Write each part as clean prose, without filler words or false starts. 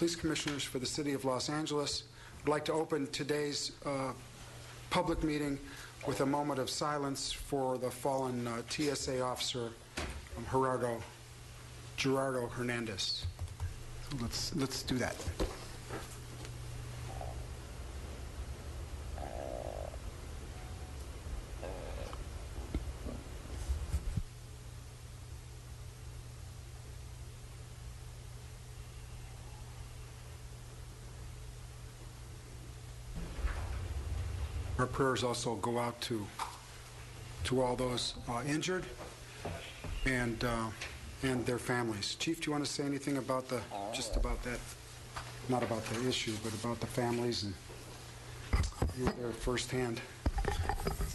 Police Commissioners for the City of Los Angeles. I'd like to open today's public meeting with a moment of silence for the fallen TSA officer, Gerardo Hernandez. So let's do that. Our prayers also go out to all those injured and their families. Chief, do you want to say anything about just about that, not about the issue, but about the families and you were there firsthand?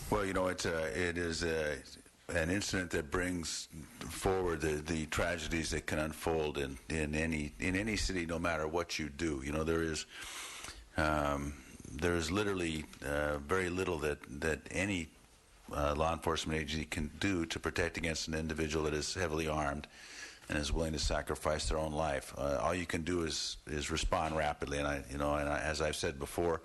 Well, you know, it is an incident that brings forward the tragedies that can unfold in any city, no matter what you do. You know, there is literally very little that any law enforcement agency can do to protect against an individual that is heavily armed and is willing to sacrifice their own life. All you can do is respond rapidly, and as I've said before,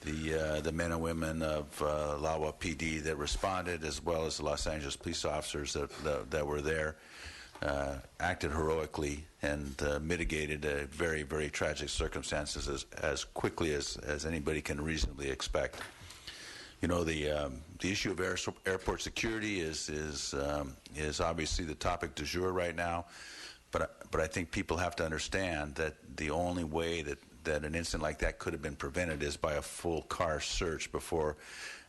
the men and women of LAWA PD that responded, as well as the Los Angeles police officers that were there, acted heroically and mitigated very, very tragic circumstances as quickly as anybody can reasonably expect. You know, the issue of airport security is obviously the topic du jour right now, but I think people have to understand that the only way that an incident like that could have been prevented is by a full car search before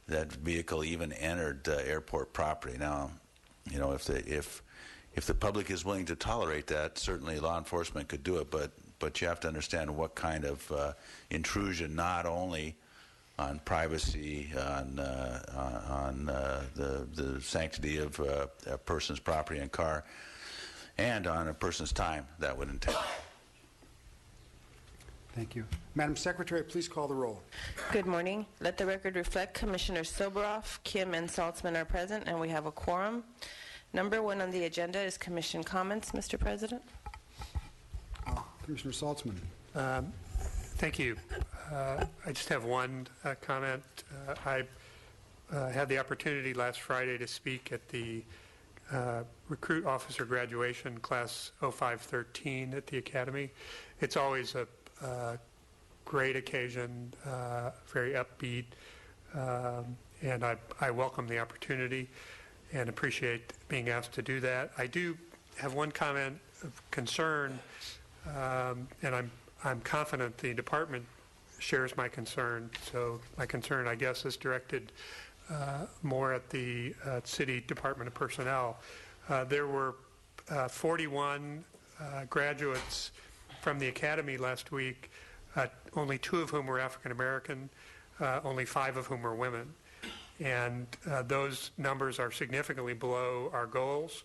that vehicle even entered airport property. Now, you know, if the public is willing to tolerate that, certainly law enforcement could do it, but you have to understand what kind of intrusion, not only on privacy, on the sanctity of a person's property and car, and on a person's time that would entail. Thank you. Madam Secretary, please call the roll. Good morning. Let the record reflect Commissioners Soboroff, Kim, and Saltzman are present, and we have a quorum. Number 1 on the agenda is Commission comments, Mr. President. Commissioner Saltzman. Thank you. I just have one comment. I had the opportunity last Friday to speak at the recruit officer graduation class 0513 at the Academy. It's always a great occasion, very upbeat, and I welcome the opportunity and appreciate being asked to do that. I do have one comment of concern, and I'm confident the department shares my concern. So my concern, I guess, is directed more at the City Department of Personnel. There were 41 graduates from the Academy last week, only 2 of whom were African American, only 5 of whom were women. And those numbers are significantly below our goals.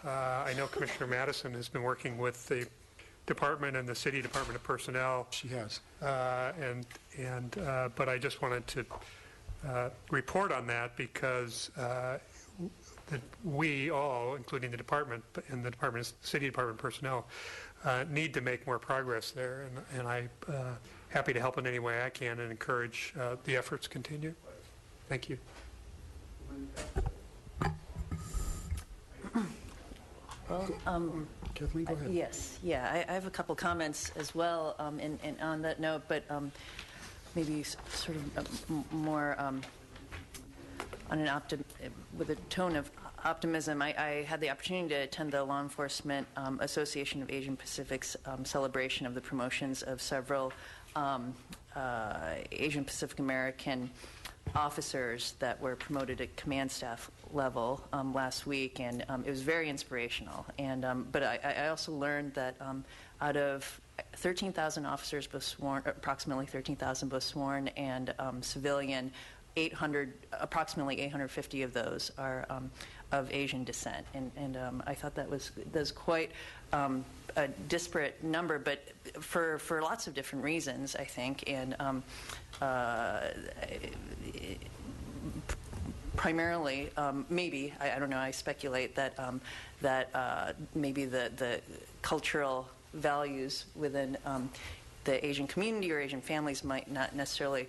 I know Commissioner Madison has been working with the department and the City Department of Personnel. She has. But I just wanted to report on that because that we all, including the department and the City Department personnel, need to make more progress there. And I'm happy to help in any way I can and encourage the efforts continue. Thank you. Well, Kathleen, go ahead. Yes, yeah, I have a couple comments as well, and on that note, but maybe sort of more on with a tone of optimism. I had the opportunity to attend the Law Enforcement Association of Asian Pacific's celebration of the promotions of several Asian Pacific American officers that were promoted at command staff level last week, and it was very inspirational. And but I also learned that out of 13,000 officers both sworn, approximately 13,000 both sworn and civilian, approximately 850 of those are of Asian descent, and I thought that was quite a disparate number, but for lots of different reasons, I think, and primarily, maybe I don't know. I speculate that that maybe the cultural values within the Asian community or Asian families might not necessarily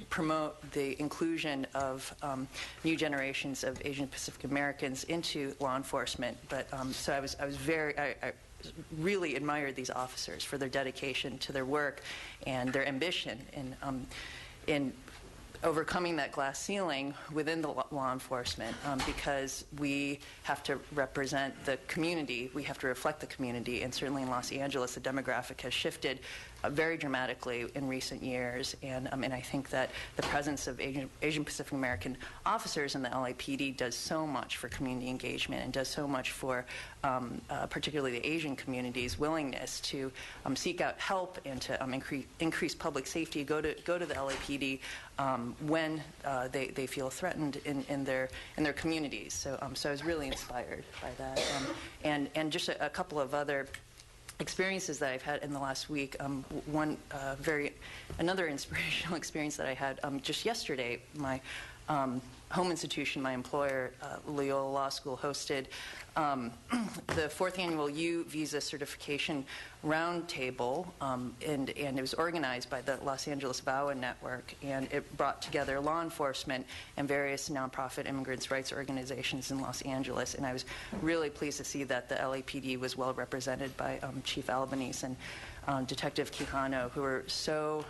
promote the inclusion of new generations of Asian Pacific Americans into law enforcement. But so I was I really admired these officers for their dedication to their work and their ambition in overcoming that glass ceiling within the law enforcement, because we have to represent the community, we have to reflect the community, and certainly in Los Angeles the demographic has shifted very dramatically in recent years, and I think that the presence of Asian Pacific American officers in the LAPD does so much for community engagement and does so much for particularly the Asian community's willingness to seek out help and to increase public safety, go to the LAPD when they feel threatened in their communities. So I was really inspired by that, and just a couple of other experiences that I've had in the last week. Another inspirational experience that I had just yesterday. My home institution, my employer, Loyola Law School, hosted the 4th annual U Visa Certification Roundtable, and it was organized by the Los Angeles VAWA Network, and it brought together law enforcement and various nonprofit immigrants' rights organizations in Los Angeles, and I was really pleased to see that the LAPD was well represented by Chief Albanese and Detective Quijano, who were so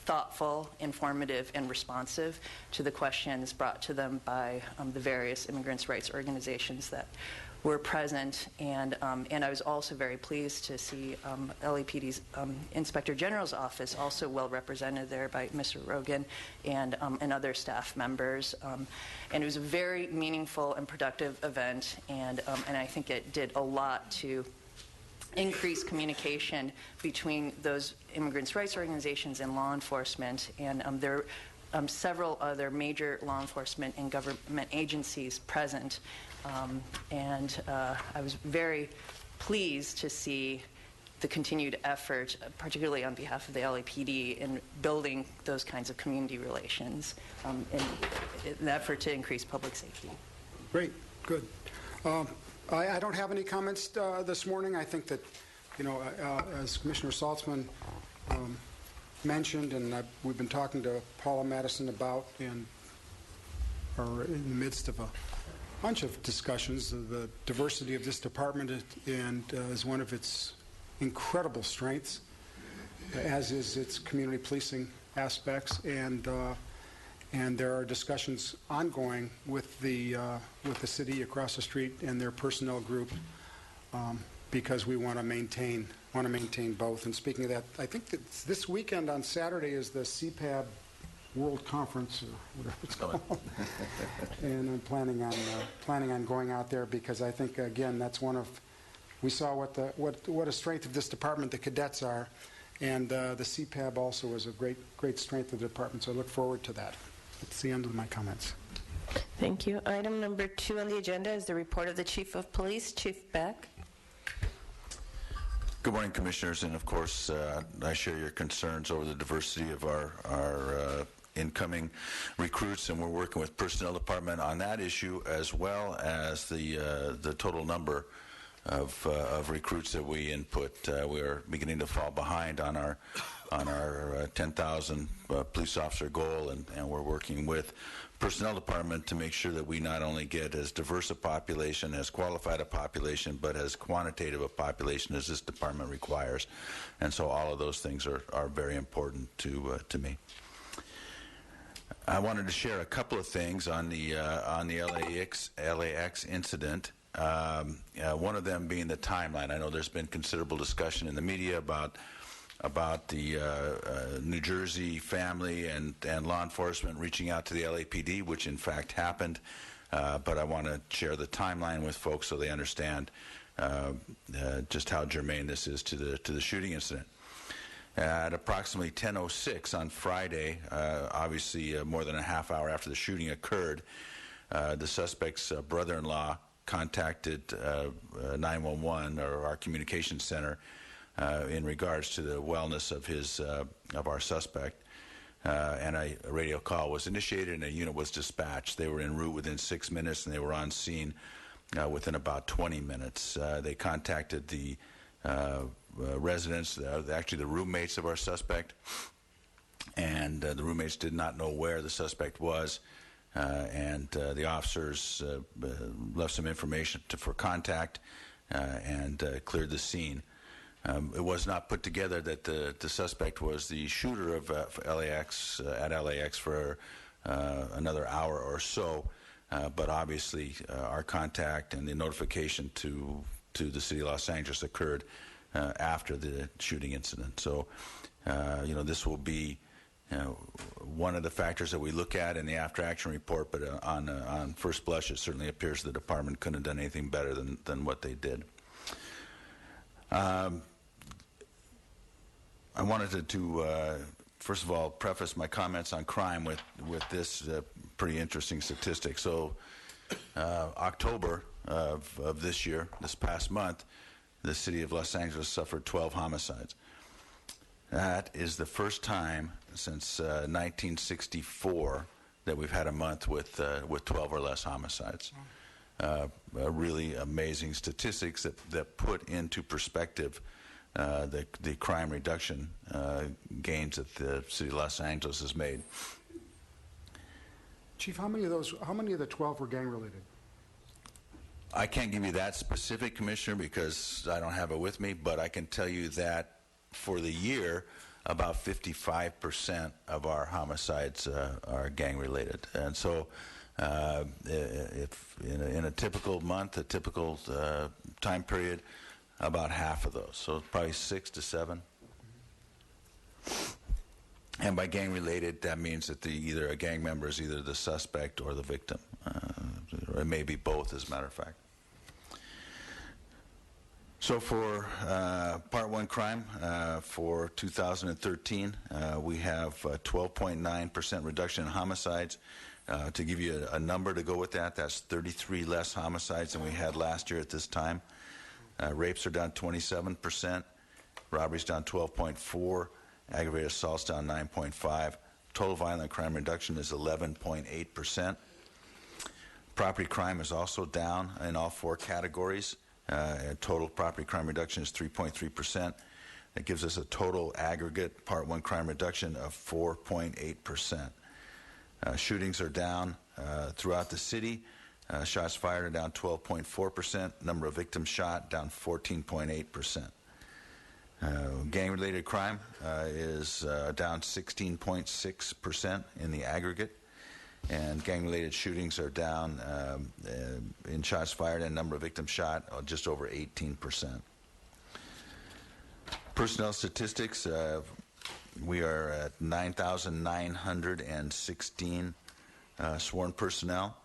thoughtful, informative, and responsive to the questions brought to them by the various immigrants' rights organizations that were present, and I was also very pleased to see LAPD's Inspector General's office also well represented there by Mr. Rogan and other staff members, and it was a very meaningful and productive event, and I think it did a lot to increase communication between those immigrants' rights organizations and law enforcement, and there are several other major law enforcement and government agencies present, and I was very pleased to see the continued effort, particularly on behalf of the LAPD, in building those kinds of community relations in an effort to increase public safety. Great, good. I don't have any comments this morning. I think that, as Commissioner Saltzman mentioned, and we've been talking to Paula Madison about, and are in the midst of a bunch of discussions. The diversity of this department is one of its incredible strengths, as is its community policing aspects, and there are discussions ongoing with the city across the street and their personnel group, because we want to maintain both. And speaking of that, I think that this weekend on Saturday is the CPAB World Conference, or whatever it's called, and I'm planning on going out there, because I think, again, that's one of, we saw what a strength of this department the cadets are, and the CPAB also is a great strength of the department. So I look forward to that. That's the end of my comments. Thank you. Item number 2 on the agenda is the report of the Chief of Police, Chief Beck. Good morning, Commissioners, and of course, I share your concerns over the diversity of our incoming recruits, and we're working with Personnel Department on that issue, as well as the total number of recruits that we input. We are beginning to fall behind on our 10,000 police officer goal, and we're working with Personnel Department to make sure that we not only get as diverse a population, as qualified a population, but as quantitative a population as this department requires. And so all of those things are very important to me. I wanted to share a couple of things on the LAX incident. One of them being the timeline. I know there's been considerable discussion in the media about the New Jersey family and law enforcement reaching out to the LAPD, which in fact happened. But I want to share the timeline with folks so they understand just how germane this is to the shooting incident. At approximately 10:06 on Friday, obviously more than a half hour after the shooting occurred, the suspect's brother-in-law contacted 911, or our communications center, in regards to the wellness of our suspect, and a radio call was initiated and a unit was dispatched. They were en route within 6 minutes, and they were on scene within about 20 minutes. They contacted the residents, actually the roommates of our suspect, and the roommates did not know where the suspect was, and the officers left some information for contact and cleared the scene. It was not put together that the suspect was the shooter of LAX at LAX for another hour or so, but obviously our contact and the notification to the city of Los Angeles occurred after the shooting incident. So, this will be one of the factors that we look at in the after-action report, but on first blush, it certainly appears the department couldn't have done anything better than what they did. I wanted to first of all, preface my comments on crime with this pretty interesting statistic. So, October of this year, this past month, the city of Los Angeles suffered 12 homicides. That is the first time since 1964 that we've had a month with 12 or less homicides. Really amazing statistics that put into perspective the crime reduction gains that the city of Los Angeles has made. Chief, how many of the 12 were gang-related? I can't give you that specific, Commissioner, because I don't have it with me, but I can tell you that for the year, about 55% of our homicides are gang-related. And so if in a typical month, a typical time period, about half of those. So probably 6 to 7. And by gang-related, that means that either a gang member is either the suspect or the victim. Or it may be both, as a matter of fact. So for Part 1 crime for 2013, we have 12.9% reduction in homicides. To give you a number to go with that, that's 33 less homicides than we had last year at this time. Rapes are down 27%, robberies down 12.4%, aggravated assaults down 9.5%. Total violent crime reduction is 11.8%. Property crime is also down in all 4 categories. Total property crime reduction is 3.3%. That gives us a total aggregate Part 1 crime reduction of 4.8%. Shootings are down throughout the city. Shots fired are down 12.4%. Number of victims shot down 14.8%. Gang-related crime is down 16.6% in the aggregate. And gang-related shootings are down in shots fired and number of victims shot just over 18%. Personnel statistics, we are at 9,916 sworn personnel.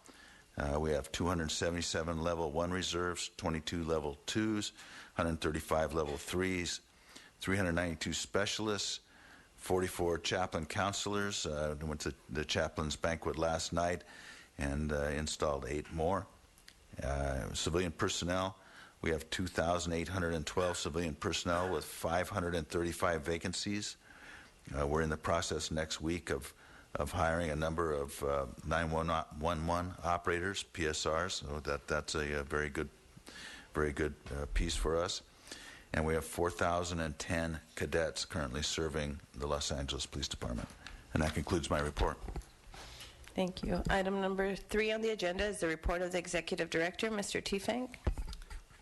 We have 277 Level 1 reserves, 22 Level 2s, 135 Level 3s, 392 specialists, 44 chaplain counselors. Went to the chaplain's banquet last night and installed 8 more. Civilian personnel, we have 2,812 civilian personnel with 535 vacancies. We're in the process next week of hiring a number of 911 operators, PSRs. So that's a very good piece for us. And we have 4,010 cadets currently serving the Los Angeles Police Department. And that concludes my report. Thank you. Item number 3 on the agenda is the report of the Executive Director, Mr. Tiefenk.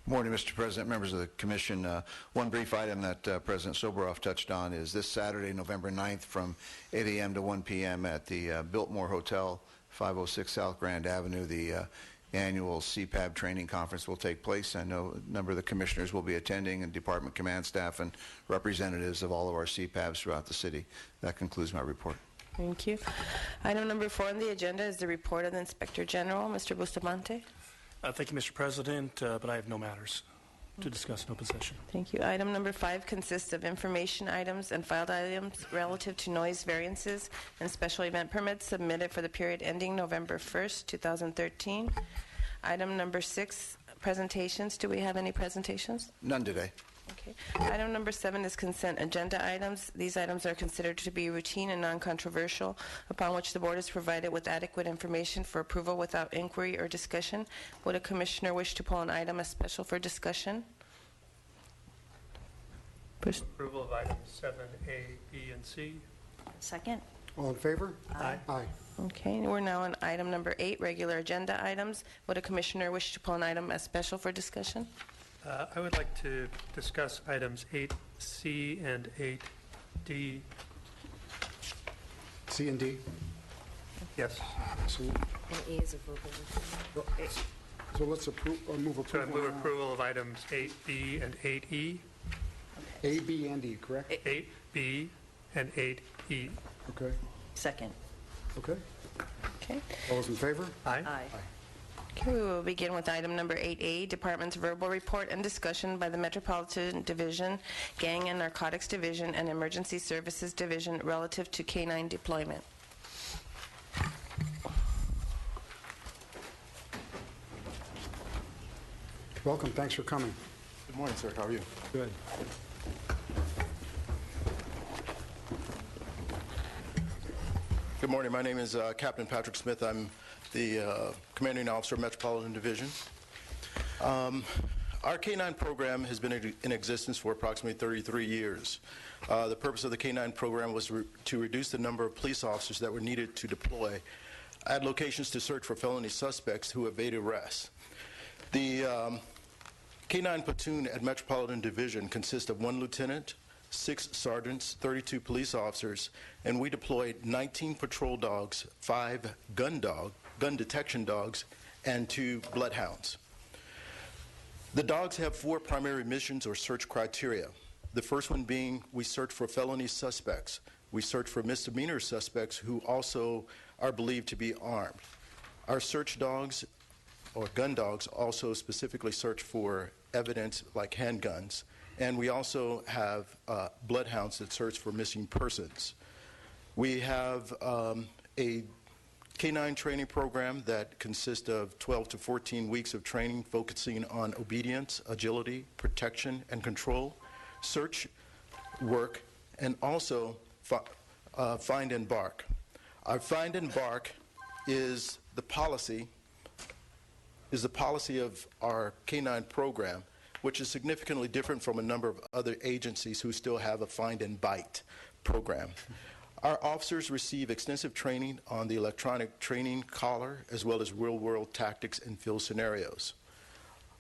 Morning, Mr. President, members of the Commission. One brief item that President Soboroff touched on is this Saturday, November 9th, from 8 a.m. to 1 p.m. at the Biltmore Hotel, 506 South Grand Avenue. The annual CPAB training conference will take place. I know a number of the commissioners will be attending, and department command staff and representatives of all of our CPABs throughout the city. That concludes my report. Thank you. Item number 4 on the agenda is the report of the Inspector General, Mr. Bustamante. Thank you, Mr. President, but I have no matters to discuss in open session. Thank you. Item number 5 consists of information items and filed items relative to noise variances and special event permits submitted for the period ending November 1st, 2013. Item number 6, presentations. Do we have any presentations? None today. Okay. Item number 7 is consent agenda items. These items are considered to be routine and non-controversial, upon which the board is provided with adequate information for approval without inquiry or discussion. Would a commissioner wish to pull an item as special for discussion? Approval of items 7A, B, and C. Second? All in favor? Aye. Aye. Okay, we're now on item number 8, regular agenda items. Would a commissioner wish to pull an item as special for discussion? I would like to discuss items 8C and 8D. C and D. Yes. So so let's move So I approval. move now. approval of items 8B and 8E. A, B, and E, correct? 8B and 8E. Okay. Second? Okay. Okay. All those in favor? Aye. Aye. Okay, we will begin with item number 8A, Department's verbal report and discussion by the Metropolitan Division, Gang and Narcotics Division, and Emergency Services Division relative to K-9 deployment. Welcome, thanks for coming. Good morning, sir. How are you? Good. Good morning. My name is Captain Patrick Smith. I'm the commanding officer of Metropolitan Division. Our K-9 program has been in existence for approximately 33 years. The purpose of the K-9 program was to reduce the number of police officers that were needed to deploy at locations to search for felony suspects who evade arrest. The K-9 platoon at Metropolitan Division consists of 1 lieutenant, 6 sergeants, 32 police officers, and we deployed 19 patrol dogs, 5 gun detection dogs, and 2 bloodhounds. The dogs have 4 primary missions or search criteria. The first one being we search for felony suspects. We search for misdemeanor suspects who also are believed to be armed. Our search dogs or gun dogs also specifically search for evidence like handguns. And we also have bloodhounds that search for missing persons. We have a K-9 training program that consists of 12 to 14 weeks of training focusing on obedience, agility, protection, and control, search work, and also find and bark. Our find and bark is the policy of our K-9 program, which is significantly different from a number of other agencies who still have a find and bite program. Our officers receive extensive training on the electronic training collar as well as real-world tactics and field scenarios.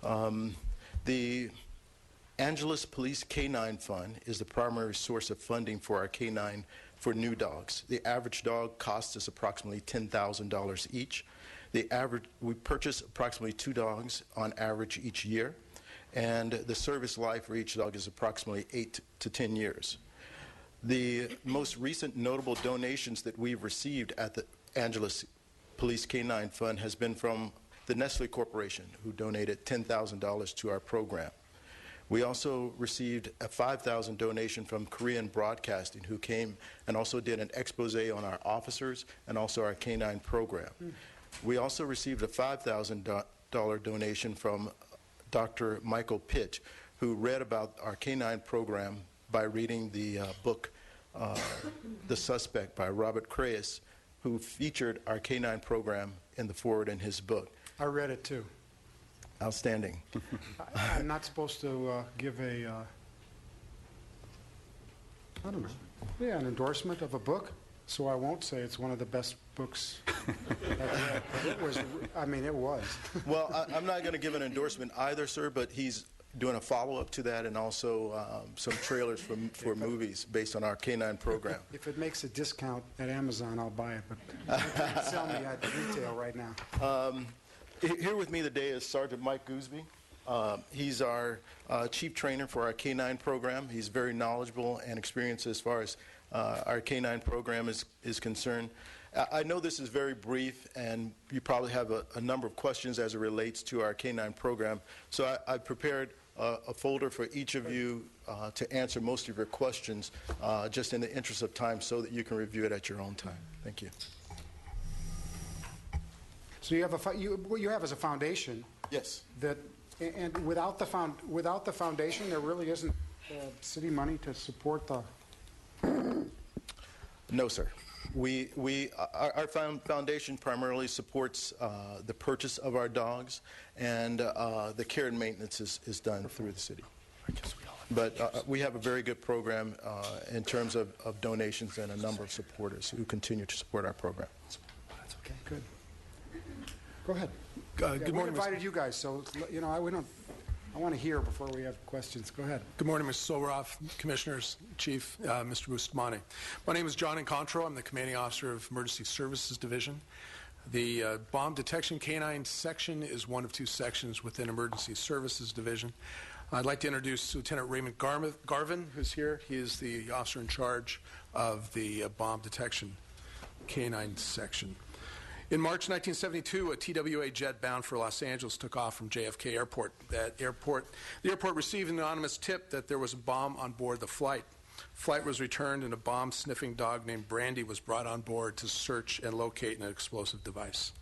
The Angeles Police K-9 Fund is the primary source of funding for our K-9 for new dogs. The average dog costs us approximately $10,000 each. We purchase approximately 2 dogs on average each year, and the service life for each dog is approximately 8 to 10 years. The most recent notable donations that we've received at the Angeles Police K-9 Fund has been from the Nestle Corporation, who donated $10,000 to our program. We also received a $5,000 donation from Korean Broadcasting, who came and also did an expose on our officers and also our K-9 program. We also received a $5,000 donation from Dr. Michael Pitt, who read about our K-9 program by reading the book, The Suspect by Robert Crais, who featured our K-9 program in the foreword in his book. I read it too. Outstanding. I'm not supposed to give a, I don't know, yeah, an endorsement of a book, so I won't say it's one of the best books I've read. But it was, I mean, it was. Well, I'm not going to give an endorsement either, sir, but he's doing a follow-up to that and also some trailers for movies based on our K-9 program. If it makes a discount at Amazon, I'll buy it, but you can't sell me at retail right now. Here with me today is Sergeant Mike Gooseby. He's our chief trainer for our K-9 program. He's very knowledgeable and experienced as far as our K-9 program is concerned. I know this is very brief, and you probably have a number of questions as it relates to our K-9 program. So I prepared a folder for each of you to answer most of your questions, just in the interest of time, so that you can review it at your own time. Thank you. So you have what you have is a foundation Yes. that, and without the foundation, there really isn't city money to support the. No, sir. Our foundation primarily supports the purchase of our dogs, and the care and maintenance is done through the city. I guess we all But we have a very good program in terms of donations and a number of supporters who continue to support our program. That's okay. Good. Go ahead. Good We morning, invited you guys, so, you know, I want to hear before we have questions. Go ahead. Good morning, Mr. Soboroff, Commissioners, Chief, Mr. Bustamante. My name is John Encontro. I'm the Commanding Officer of Emergency Services Division. The Bomb Detection Canine Section is one of two sections within Emergency Services Division. I'd like to introduce Lieutenant Raymond Garvin, who's here. He is the officer in charge of the Bomb Detection Canine Section. In March 1972, a TWA jet bound for Los Angeles took off from JFK Airport. The airport received an anonymous tip that there was a bomb on board the flight. Flight was returned, and a bomb-sniffing dog named Brandy was brought on board to search and locate an explosive device.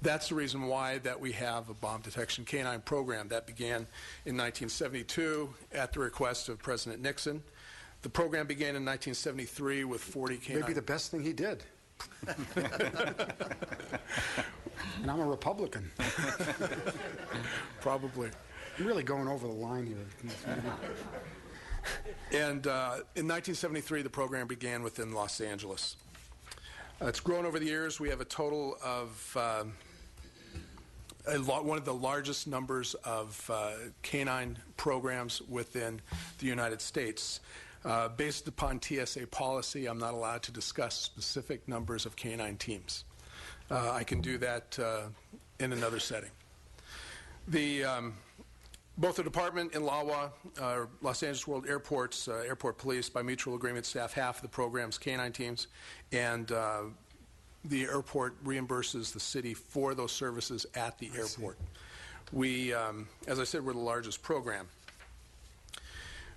That's the reason why that we have a bomb detection canine program. That began in 1972 at the request of President Nixon. The program began in 1973 with 40 canine... Maybe the best thing he did. And I'm a Republican. Probably. I'm really going over the line here. And in 1973, the program began within Los Angeles. It's grown over the years. We have a total of one of the largest numbers of canine programs within the United States. Based upon TSA policy, I'm not allowed to discuss specific numbers of canine teams. I can do that in another setting. Both the department and LAWA, Los Angeles World Airports, Airport Police, by mutual agreement, staff half of the program's canine teams, and the airport reimburses the city for those services at the airport. We, as I said, we're the largest program.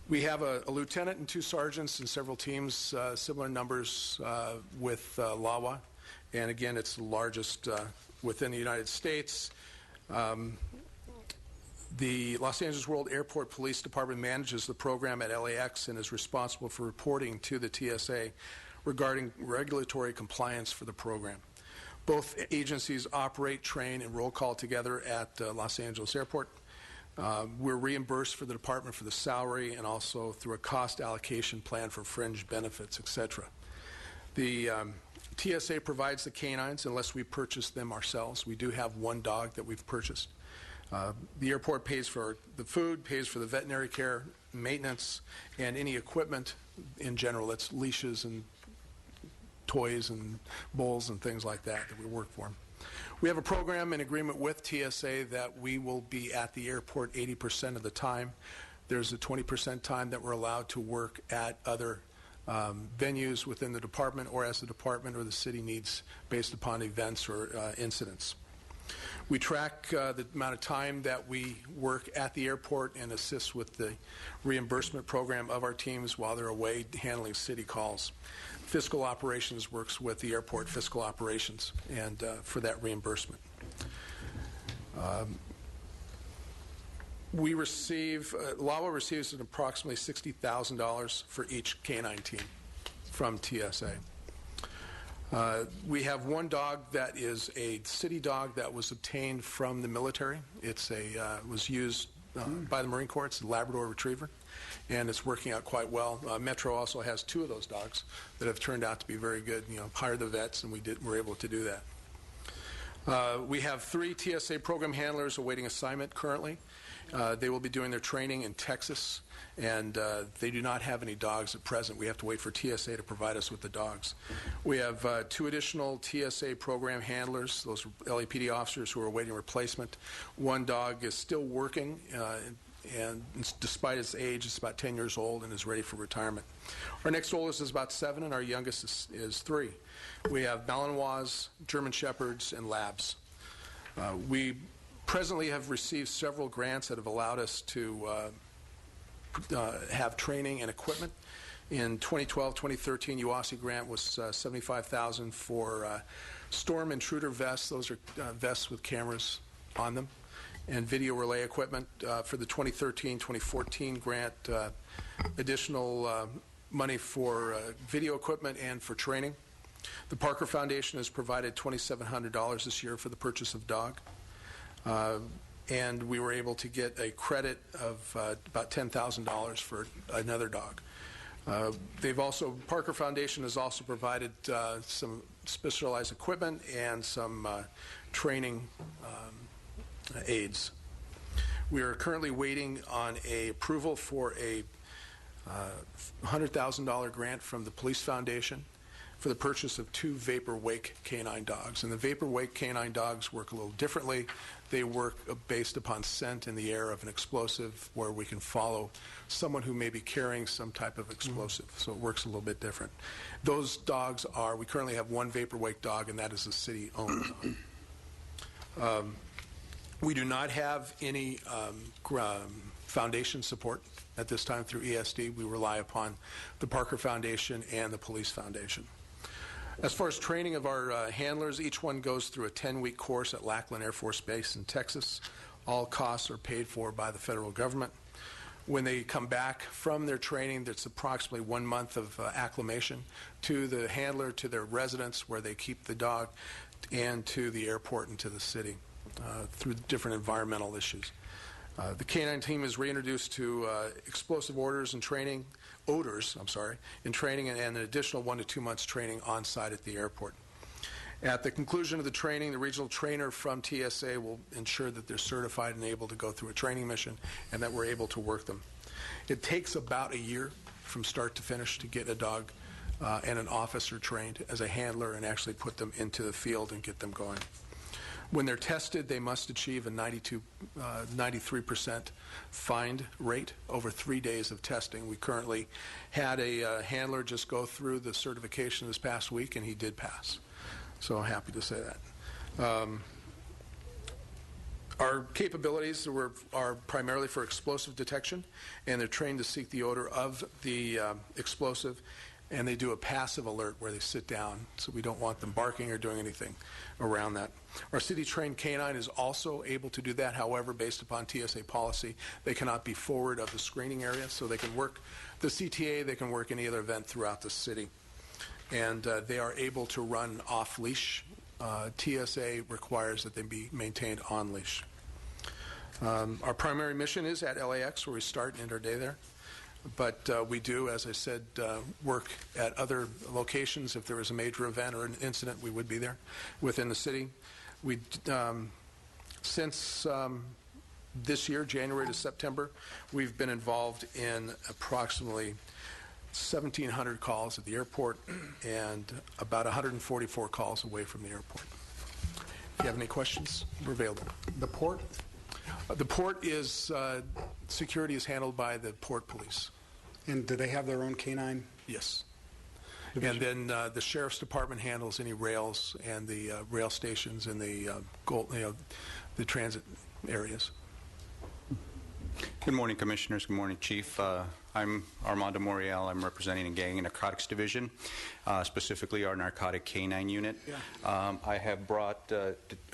We have a lieutenant and two sergeants and several teams, similar numbers with LAWA, and again, it's the largest within the United States. The Los Angeles World Airport Police Department manages the program at LAX and is responsible for reporting to the TSA regarding regulatory compliance for the program. Both agencies operate, train, and roll call together at Los Angeles Airport. We're reimbursed for the department for the salary and also through a cost allocation plan for fringe benefits, etc. The TSA provides the canines unless we purchase them ourselves. We do have one dog that we've purchased. The airport pays for the food, pays for the veterinary care, maintenance, and any equipment in general. That's leashes and toys and bowls and things like that we work for. We have a program in agreement with TSA that we will be at the airport 80% of the time. There's a 20% time that we're allowed to work at other venues within the department or as the department or the city needs based upon events or incidents. We track the amount of time that we work at the airport and assist with the reimbursement program of our teams while they're away handling city calls. Fiscal operations works with the airport fiscal operations and for that reimbursement. We receive, LAWA receives approximately $60,000 for each canine team from TSA. We have one dog that is a city dog that was obtained from the military. It's was used by the Marine Corps. It's a Labrador Retriever, and it's working out quite well. Metro also has two of those dogs that have turned out to be very good. You know, hired the vets, and we're able to do that. We have 3 TSA program handlers awaiting assignment currently. They will be doing their training in Texas, and they do not have any dogs at present. We have to wait for TSA to provide us with the dogs. We have 2 additional TSA program handlers, those LAPD officers who are awaiting replacement. One dog is still working, and despite its age, it's about 10 years old and is ready for retirement. Our next oldest is about 7, and our youngest is 3. We have Malinois, German Shepherds, and Labs. We presently have received several grants that have allowed us to have training and equipment. In 2012-2013, UASI grant was $75,000 for storm intruder vests. Those are vests with cameras on them, and video relay equipment. For the 2013-2014 grant, additional money for video equipment and for training. The Parker Foundation has provided $2,700 this year for the purchase of dog. and we were able to get a credit of about $10,000 for another dog. Parker Foundation has also provided some specialized equipment and some training aids. We are currently waiting on a approval for a $100,000 grant from the Police Foundation for the purchase of 2 Vapor Wake canine dogs. And the Vapor Wake canine dogs work a little differently. They work based upon scent in the air of an explosive, where we can follow someone who may be carrying some type of explosive. So it works a little bit different. Those dogs we currently have 1 Vapor Wake dog, and that is a city-owned dog. We do not have any foundation support at this time through ESD. We rely upon the Parker Foundation and the Police Foundation. As far as training of our handlers, each one goes through a 10-week course at Lackland Air Force Base in Texas. All costs are paid for by the federal government. When they come back from their training, there's approximately 1 month of acclimation to the handler, to their residence where they keep the dog, and to the airport and to the city through different environmental issues. The canine team is reintroduced to explosive odors in training, and an additional 1 to 2 months training on site at the airport. At the conclusion of the training, the regional trainer from TSA will ensure that they're certified and able to go through a training mission and that we're able to work them. It takes about a year from start to finish to get a dog and an officer trained as a handler and actually put them into the field and get them going. When they're tested, they must achieve a 93% find rate over 3 days of testing. We currently had a handler just go through the certification this past week, and he did pass. So I'm happy to say that. Our capabilities are primarily for explosive detection, and they're trained to seek the odor of the explosive, and they do a passive alert where they sit down, so we don't want them barking or doing anything around that. Our city-trained canine is also able to do that. However, based upon TSA policy, they cannot be forward of the screening area, so they can work the CTA, they can work any other event throughout the city. And they are able to run off-leash. TSA requires that they be maintained on-leash. Our primary mission is at LAX, where we start and end our day there. But we do, as I said, work at other locations. If there was a major event or an incident, we would be there within the city. Since this year, January to September, we've been involved in approximately 1,700 calls at the airport and about 144 calls away from the airport. If you have any questions, we're available. The port? The port is, security is handled by the port police. And do they have their own canine? Yes. Division? And then the sheriff's department handles any rails and the rail stations and the transit areas. Good morning, Commissioners. Good morning, Chief. I'm Armando Morial. I'm representing a gang and narcotics division, specifically our narcotic canine unit. Yeah. I have brought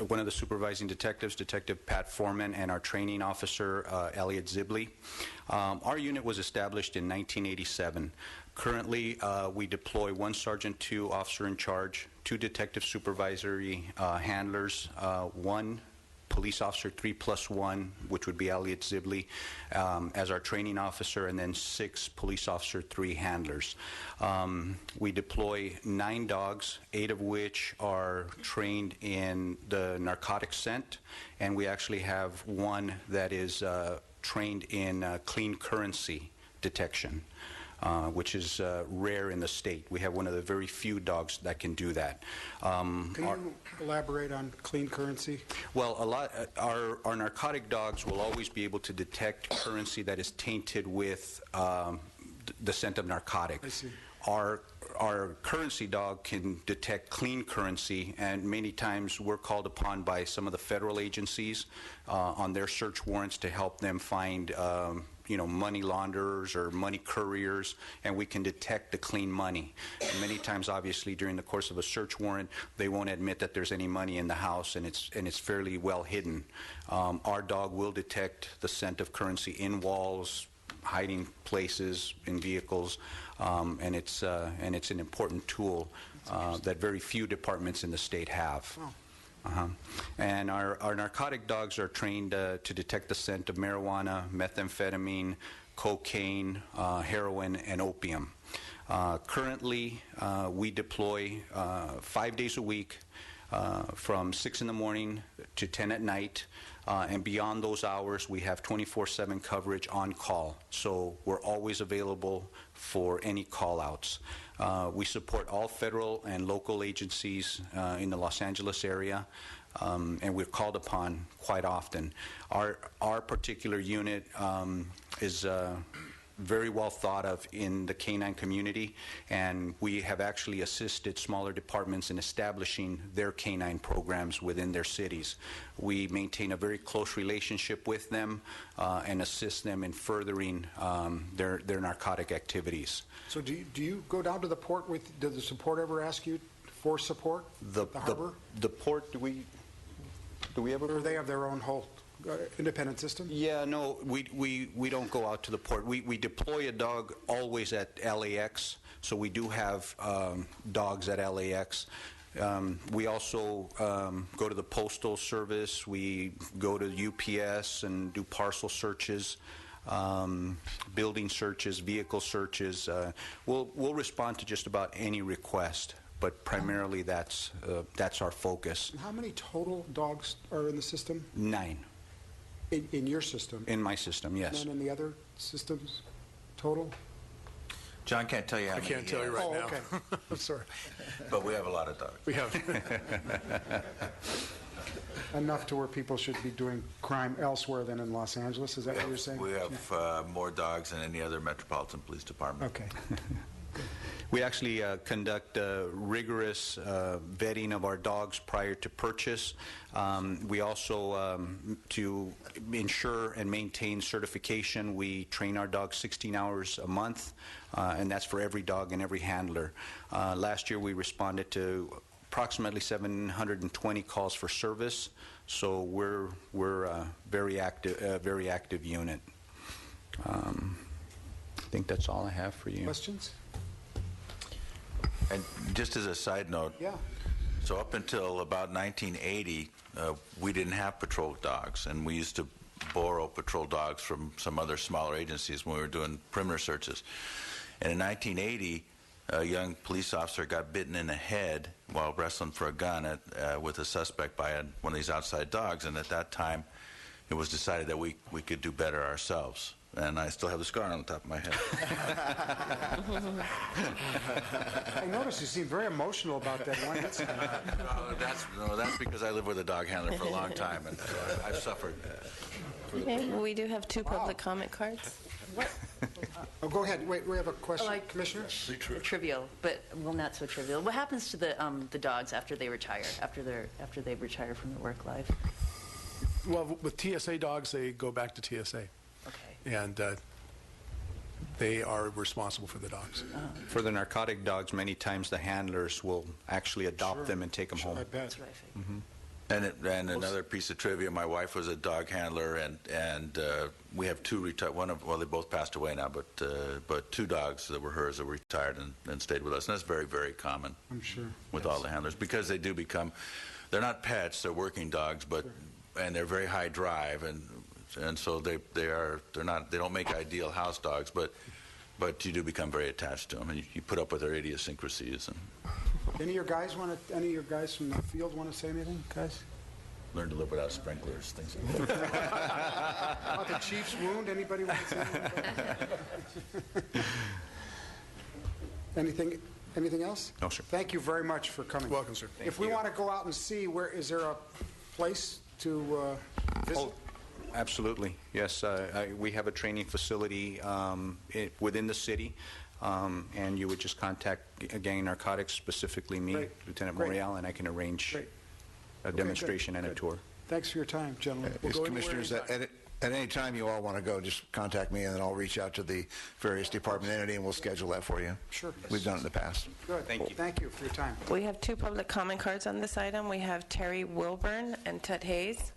one of the supervising detectives, Detective Pat Foreman, and our training officer, Elliot Zibley. Our unit was established in 1987. Currently, we deploy 1 Sergeant 2 officer in charge, 2 detective supervisory handlers, 1 police officer 3+1, which would be Elliot Zibley, as our training officer, and then 6 police officer 3 handlers. We deploy 9 dogs, 8 of which are trained in the narcotic scent, and we actually have 1 that is trained in clean currency detection. Which is rare in the state. We have one of the very few dogs that can do that. Can you elaborate on clean currency? Well, our narcotic dogs will always be able to detect currency that is tainted with the scent of narcotic. I see. Our currency dog can detect clean currency, and many times we're called upon by some of the federal agencies on their search warrants to help them find money launderers or money couriers, and we can detect the clean money. And many times, obviously, during the course of a search warrant, they won't admit that there's any money in the house, and it's fairly well hidden. Our dog will detect the scent of currency in walls, hiding places, in vehicles, and it's an important tool that very few departments in the state have. Oh. And our narcotic dogs are trained to detect the scent of marijuana, methamphetamine, cocaine, heroin, and opium. Currently, we deploy 5 days a week from 6 in the morning to 10 at night. And beyond those hours, we have 24/7 coverage on call. So we're always available for any call-outs. We support all federal and local agencies in the Los Angeles area, and we're called upon quite often. Our particular unit is very well thought of in the canine community, and we have actually assisted smaller departments in establishing their canine programs within their cities. We maintain a very close relationship with them and assist them in furthering their narcotic activities. So do you go down to the port does the support ever ask you for support? The harbor? The port, do we ever? Or they have their own whole independent system? Yeah, no, we don't go out to the port. We deploy a dog always at LAX, so we do have dogs at LAX. We also go to the Postal Service. We go to UPS and do parcel searches, building searches, vehicle searches. We'll respond to just about any request, but primarily that's our focus. And how many total dogs are in the system? 9. In your system? In my system, yes. And in the other systems total? John can't tell you how I many. can't tell you right now. Okay. I'm sorry. But we have a lot of dogs. We have. Enough to where people should be doing crime elsewhere than in Los Angeles, is that what you're saying? We have more dogs than any other Metropolitan Police Department. Okay. We actually conduct rigorous vetting of our dogs prior to purchase. We also, to ensure and maintain certification, we train our dogs 16 hours a month, and that's for every dog and every handler. Last year, we responded to approximately 720 calls for service, so we're a very active unit. I think that's all I have for you. Questions? And just as a side note, Yeah. so up until about 1980, we didn't have patrol dogs, and we used to borrow patrol dogs from some other smaller agencies when we were doing perimeter searches. And in 1980, a young police officer got bitten in the head while wrestling for a gun with a suspect by one of these outside dogs, and at that time, it was decided that we could do better ourselves. And I still have the scar on the top of my head. I noticed you seem very emotional about that one incident. That's because I lived with a dog handler for a long time, and so I've suffered. Okay, we do have 2 public comment cards. Oh, go ahead. Wait, we have a question, Like- Commissioner? Trivial, but, well, not so trivial. What happens to the dogs after they retire, after they retire from their work life? Well, with TSA dogs, they go back to TSA. Okay. And they are responsible for the dogs. For the narcotic dogs, many times the handlers will actually adopt them and take them home. I bet. That's what I think. And another piece of trivia: my wife was a dog handler, and we have 2 retired. Well, they both passed away now, but 2 dogs that were hers that were retired and stayed with us, and that's very, very common. I'm sure. With all the handlers, because they do become, they're not pets, they're working dogs, but and they're very high drive, and so they don't make ideal house dogs, but you do become very attached to them, and you put up with their idiosyncrasies and Any of your guys from the field want to say anything, guys? learn to live without sprinklers, things like that. About the chief's wound, anybody want to say anything? Anything else? No, sir. Thank you very much for coming. Welcome, sir. If we want to go out and see, is there a place to visit? Oh, absolutely. Yes, we have a training facility within the city, and you would just contact Gang Narcotics, specifically me, Great. Lieutenant Great. Morial, and I can arrange Great. a demonstration and a good. tour. Thanks for your time, gentlemen. We'll Yes, go anywhere Commissioners, anytime. At any time you all want to go, just contact me, and then I'll reach out to the various department entity, and we'll schedule that for you. Sure. We've done it in the past. Good. Thank you. Thank you for your time. We have 2 public comment cards on this item. We have Terry Wilburn and Tut Hayes.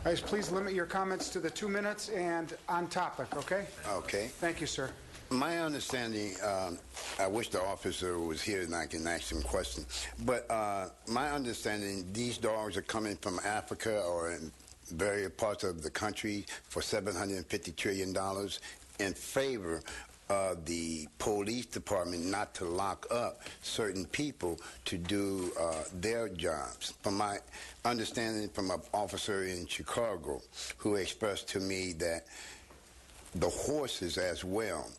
Guys, please limit your comments to the 2 minutes and on topic, okay? Okay. Thank you, sir. My understanding, I wish the officer was here and I can ask him questions, but my understanding, these dogs are coming from Africa or in various parts of the country for $750 trillion in favor of the police department not to lock up certain people to do their jobs. From my understanding from an officer in Chicago who expressed to me that the horses as well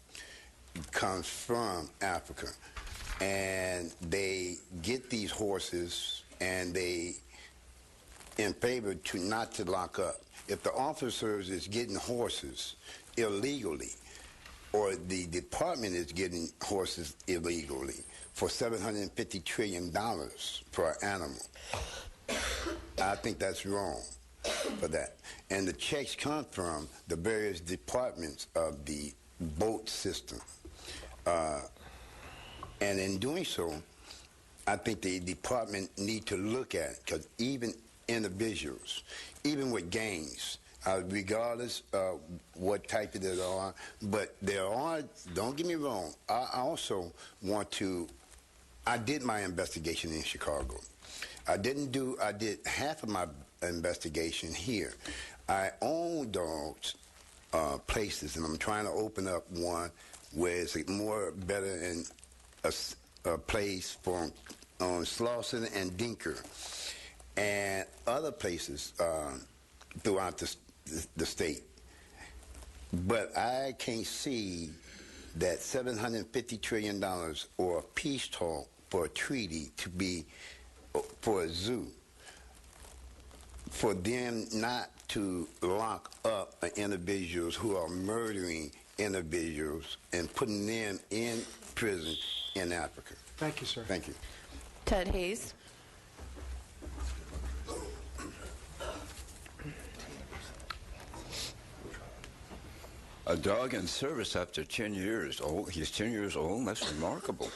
comes from Africa, and they get these horses and they in favor to not to lock up. If the officers is getting horses illegally, or the department is getting horses illegally for $750 trillion per animal, I think that's wrong for that. And the checks come from the various departments of the boat system. And in doing so, I think the department need to look at it, because even individuals, even with gangs, regardless of what type of they are, but there are, don't get me wrong, I also want to, I did my investigation in Chicago. I did half of my investigation here. I own dogs, places, and I'm trying to open up one where it's more better in a place for on Slauson and Dinker and other places throughout the state. But I can't see that $750 trillion or a peace talk for a treaty to be for a zoo, for them not to lock up individuals who are murdering individuals and putting them in prison in Africa. Thank you, sir. Thank you. Ted Hayes. A dog in service after 10 years old. He's 10 years old. That's remarkable.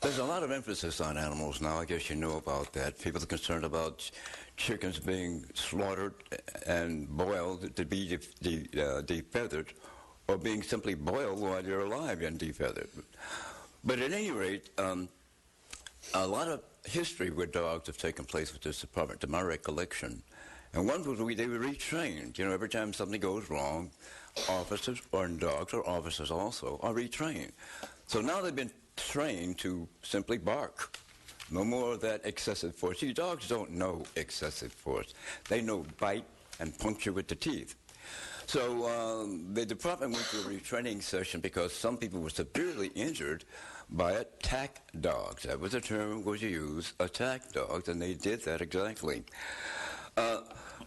There's a lot of emphasis on animals now. I guess you know about that. People are concerned about chickens being slaughtered and boiled to be defeathered, or being simply boiled while they're alive and defeathered. But at any rate, a lot of history with dogs have taken place with this department, to my recollection. And one was they were retrained. You know, every time something goes wrong, officers, or dogs, or officers also, are retrained. So now they've been trained to simply bark. No more of that excessive force. See, dogs don't know excessive force. They know bite and puncture with the teeth. So the department went through a retraining session because some people were severely injured by attack dogs. That was the term was used, attack dogs, and they did that exactly.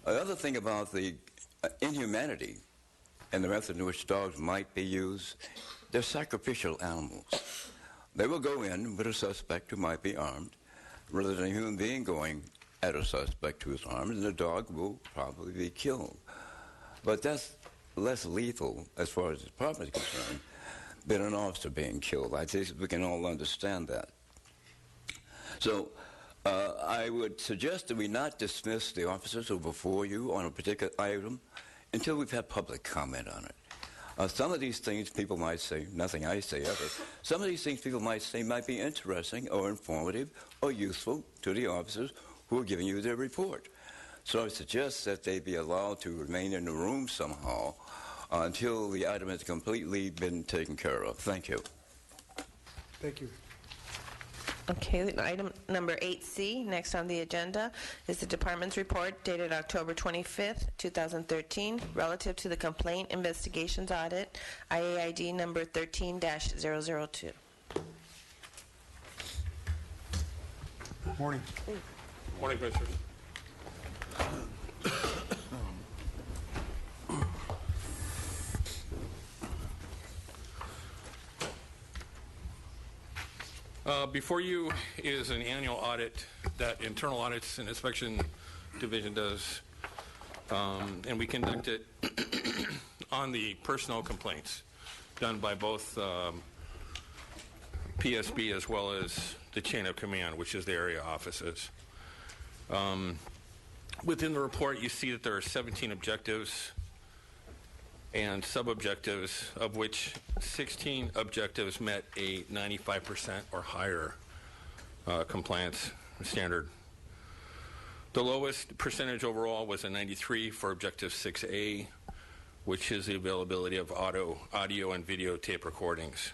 Another thing about the inhumanity and the method in which dogs might be used, they're sacrificial animals. They will go in with a suspect who might be armed, rather than a human being going at a suspect who is armed, and the dog will probably be killed. But that's less lethal, as far as the department is concerned, than an officer being killed. I think we can all understand that. So I would suggest that we not dismiss the officers who are before you on a particular item until we've had public comment on it. Some of these things people might say, nothing I say ever, some of these things people might say might be interesting or informative or useful to the officers who are giving you their report. So I suggest that they be allowed to remain in the room somehow until the item has completely been taken care of. Thank you. Thank you. Okay, item number 8C, next on the agenda, is the department's report dated October 25th, 2013, relative to the complaint investigations audit, IAID number 13-002. Morning. Morning, Commissioners. Before you is an annual audit that Internal Audits and Inspection Division does, and we conduct it on the personnel complaints done by both PSB as well as the chain of command, which is the area offices. Within the report, you see that there are 17 objectives and sub-objectives, of which 16 objectives met a 95% or higher compliance standard. The lowest percentage overall was a 93 for Objective 6A, which is the availability of audio and video tape recordings.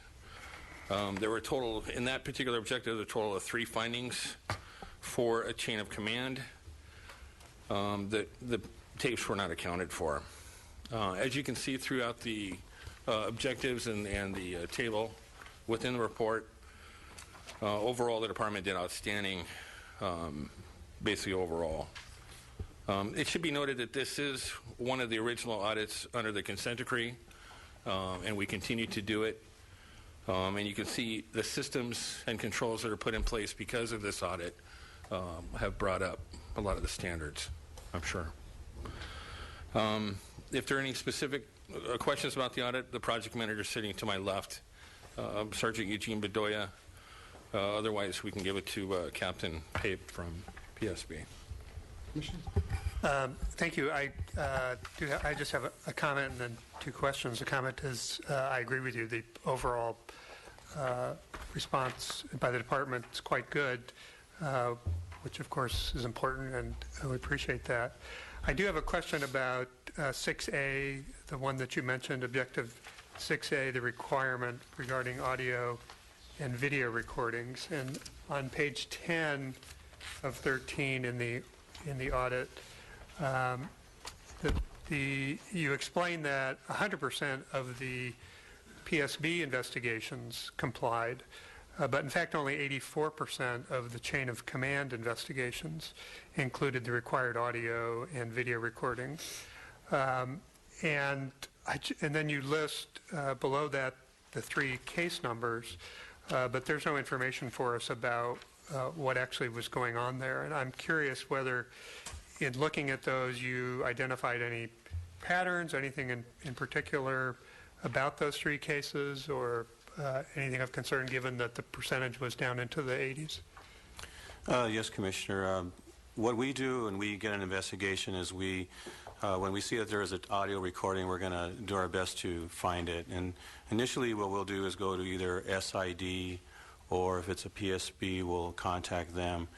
There were total, in that particular objective, a total of 3 findings for a chain of command. The tapes were not accounted for. As you can see throughout the objectives and the table within the report, overall the department did outstanding, basically overall. It should be noted that this is one of the original audits under the consent decree, and we continue to do it. And you can see the systems and controls that are put in place because of this audit have brought up a lot of the standards, I'm sure. If there are any specific questions about the audit, the project manager sitting to my left, Sergeant Eugene Bedoya. Otherwise, we can give it to Captain Pape from PSB. Thank you. I just have a comment and then 2 questions. The comment is I agree with you. The overall response by the department is quite good, which of course is important, and we appreciate that. I do have a question about 6A, the one that you mentioned, Objective 6A, the requirement regarding audio and video recordings. And on page 10 of 13 in the audit, you explain that 100% of the PSB investigations complied, but in fact only 84% of the chain of command investigations included the required audio and video recordings. And then you list below that the 3 case numbers, but there's no information for us about what actually was going on there. And I'm curious whether in looking at those you identified any patterns, anything in particular about those 3 cases, or anything of concern given that the percentage was down into the 80s? Yes, Commissioner. What we do when we get an investigation is when we see that there is an audio recording, we're going to do our best to find it. And initially what we'll do is go to either SID, or if it's a PSB, we'll contact them.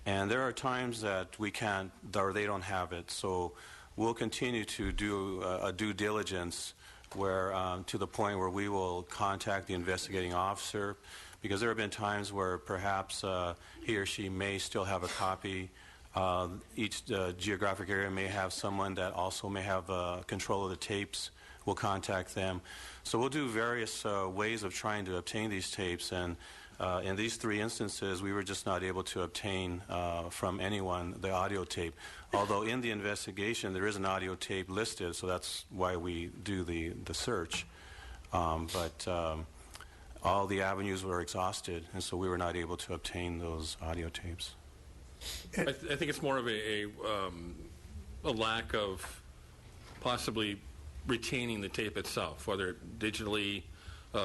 And there are times that we can't, or they don't have it. So we'll continue to do a due diligence where to the point where we will contact the investigating officer, because there have been times where perhaps he or she may still have a copy. Each geographic area may have someone that also may have control of the tapes. We'll contact them. So we'll do various ways of trying to obtain these tapes, and in these 3 instances we were just not able to obtain from anyone the audio tape, although in the investigation there is an audio tape listed, so that's why we do the search. But all the avenues were exhausted, and so we were not able to obtain those audio tapes. I think it's more of a lack of possibly retaining the tape itself, whether digitally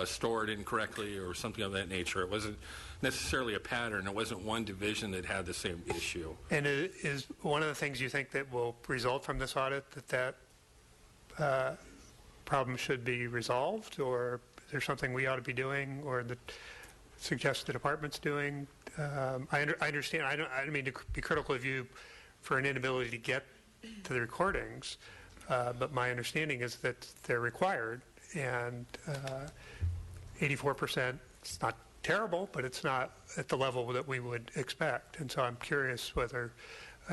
stored incorrectly or something of that nature. It wasn't necessarily a pattern. It wasn't one division that had the same issue. And is one of the things you think that will result from this audit that problem should be resolved, or is there something we ought to be doing, or that suggests the department's doing? I understand. I don't mean to be critical of you for an inability to get to the recordings, but my understanding is that they're required, and 84%, it's not terrible, but it's not at the level that we would expect. And so I'm curious whether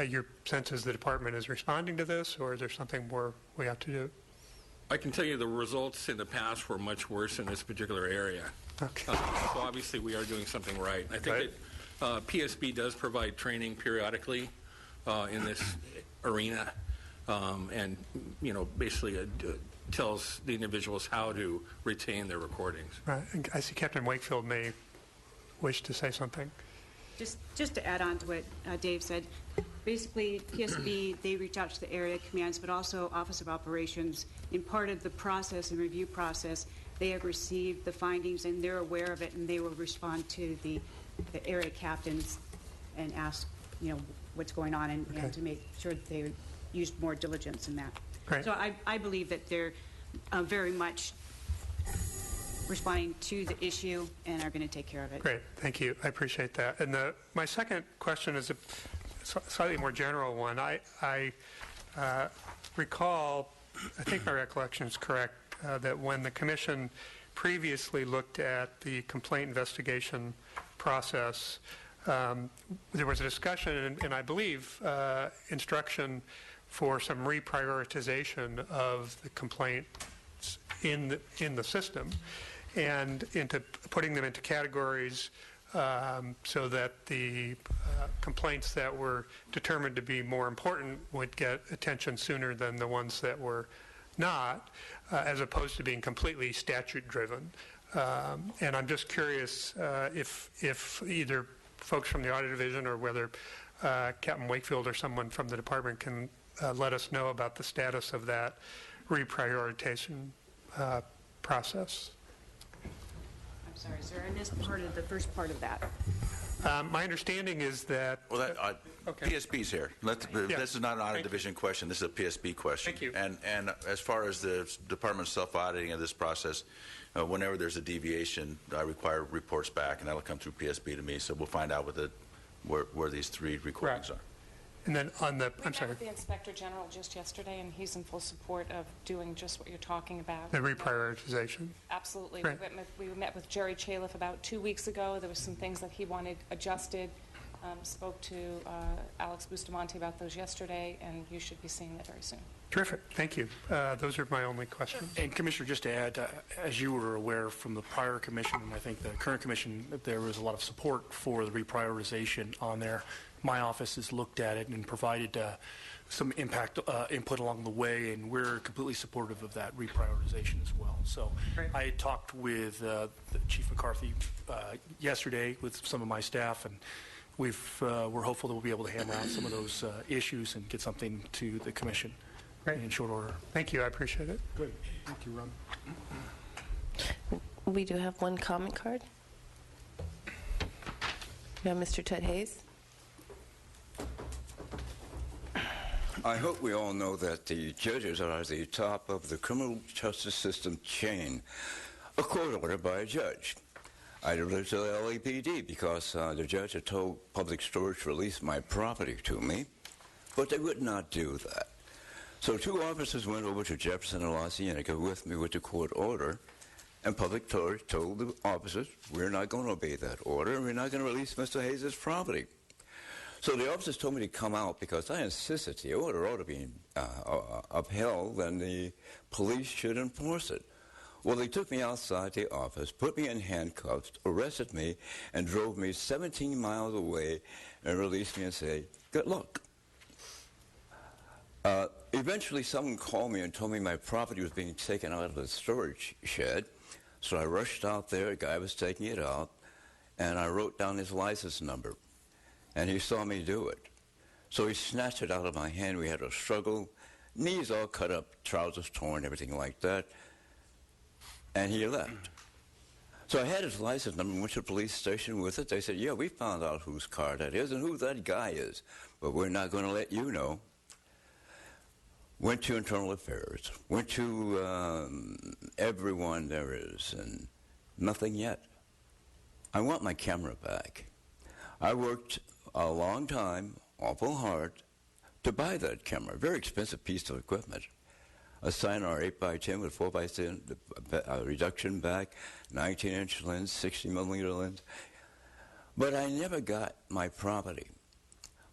your sense is the department is responding to this, or is there something more we have to do? I can tell you the results in the past were much worse in this particular area. Okay. So obviously we are doing something right. I think that PSB does provide training periodically in this arena, and basically tells the individuals how to retain their recordings. Right. And I see Captain Wakefield may wish to say something. Just to add on to what Dave said, basically PSB, they reach out to the area commands, but also Office of Operations. In part of the process and review process, they have received the findings and they're aware of it, and they will respond to the area captains and ask, what's going on, and to make sure that they use more diligence in that. Great. So I believe that they're very much responding to the issue and are going to take care of it. Great, thank you. I appreciate that. And my second question is a slightly more general one. I recall, I think my recollection is correct, that when the Commission previously looked at the complaint investigation process, there was a discussion and I believe instruction for some reprioritization of the complaints in the system and into putting them into categories so that the complaints that were determined to be more important would get attention sooner than the ones that were not, as opposed to being completely statute-driven. And I'm just curious if either folks from the Audit Division or whether Captain Wakefield or someone from the department can let us know about the status of that reprioritization process. I'm sorry, sir, I missed the first part of that. My understanding is that... Well, PSB's here. This is not an Audit Division question. This is a PSB question. Thank you. And as far as the Department's self-auditing of this process, whenever there's a deviation, I require reports back, and that'll come through PSB to me. So we'll find out where these three recordings are. And then on the... We met with the Inspector General just yesterday, and he's in full support of doing just what you're talking about. The reprioritization. Absolutely. Right. We met with Jerry Chaliff about 2 weeks ago. There was some things that he wanted adjusted. Spoke to Alex Bustamante about those yesterday, and you should be seeing that very soon. Terrific. Thank you. Those are my only questions. And Commissioner, just to add, as you were aware from the prior commission, and I think the current commission, there was a lot of support for the reprioritization on there. My office has looked at it and provided some input along the way, and we're completely supportive of that reprioritization as well. So I had talked with the Chief McCarthy yesterday with some of my staff, and we're hopeful that we'll be able to hammer out some of those issues and get something to the commission in short order. Thank you. I appreciate it. Good. Thank you, Ron. We do have one comment card. We have Mr. Ted Hayes. I hope we all know that the judges are at the top of the criminal justice system chain. A court order by a judge. I delivered to the LAPD because the judge had told Public Storage to release my property to me, but they would not do that. So 2 officers went over to Jefferson and La Cienega with me with the court order, and Public Storage told the officers, we're not going to obey that order, and we're not going to release Mr. Hayes' property. So the officers told me to come out because I insisted the order ought to be upheld and the police should enforce it. Well, they took me outside the office, put me in handcuffs, arrested me, and drove me 17 miles away and released me and said, good luck. Eventually, someone called me and told me my property was being taken out of the storage shed. So I rushed out there, a guy was taking it out, and I wrote down his license number. And he saw me do it. So he snatched it out of my hand. We had a struggle, knees all cut up, trousers torn, everything like that. And he left. So I had his license number and went to the police station with it. They said, yeah, we found out whose car that is and who that guy is, but we're not going to let you know. Went to Internal Affairs, went to everyone there is, and nothing yet. I want my camera back. I worked a long time, awful hard, to buy that camera. Very expensive piece of equipment. A Sinar 8x10 with 4x10 reduction back, 19-inch lens, 60-millimeter lens. But I never got my property.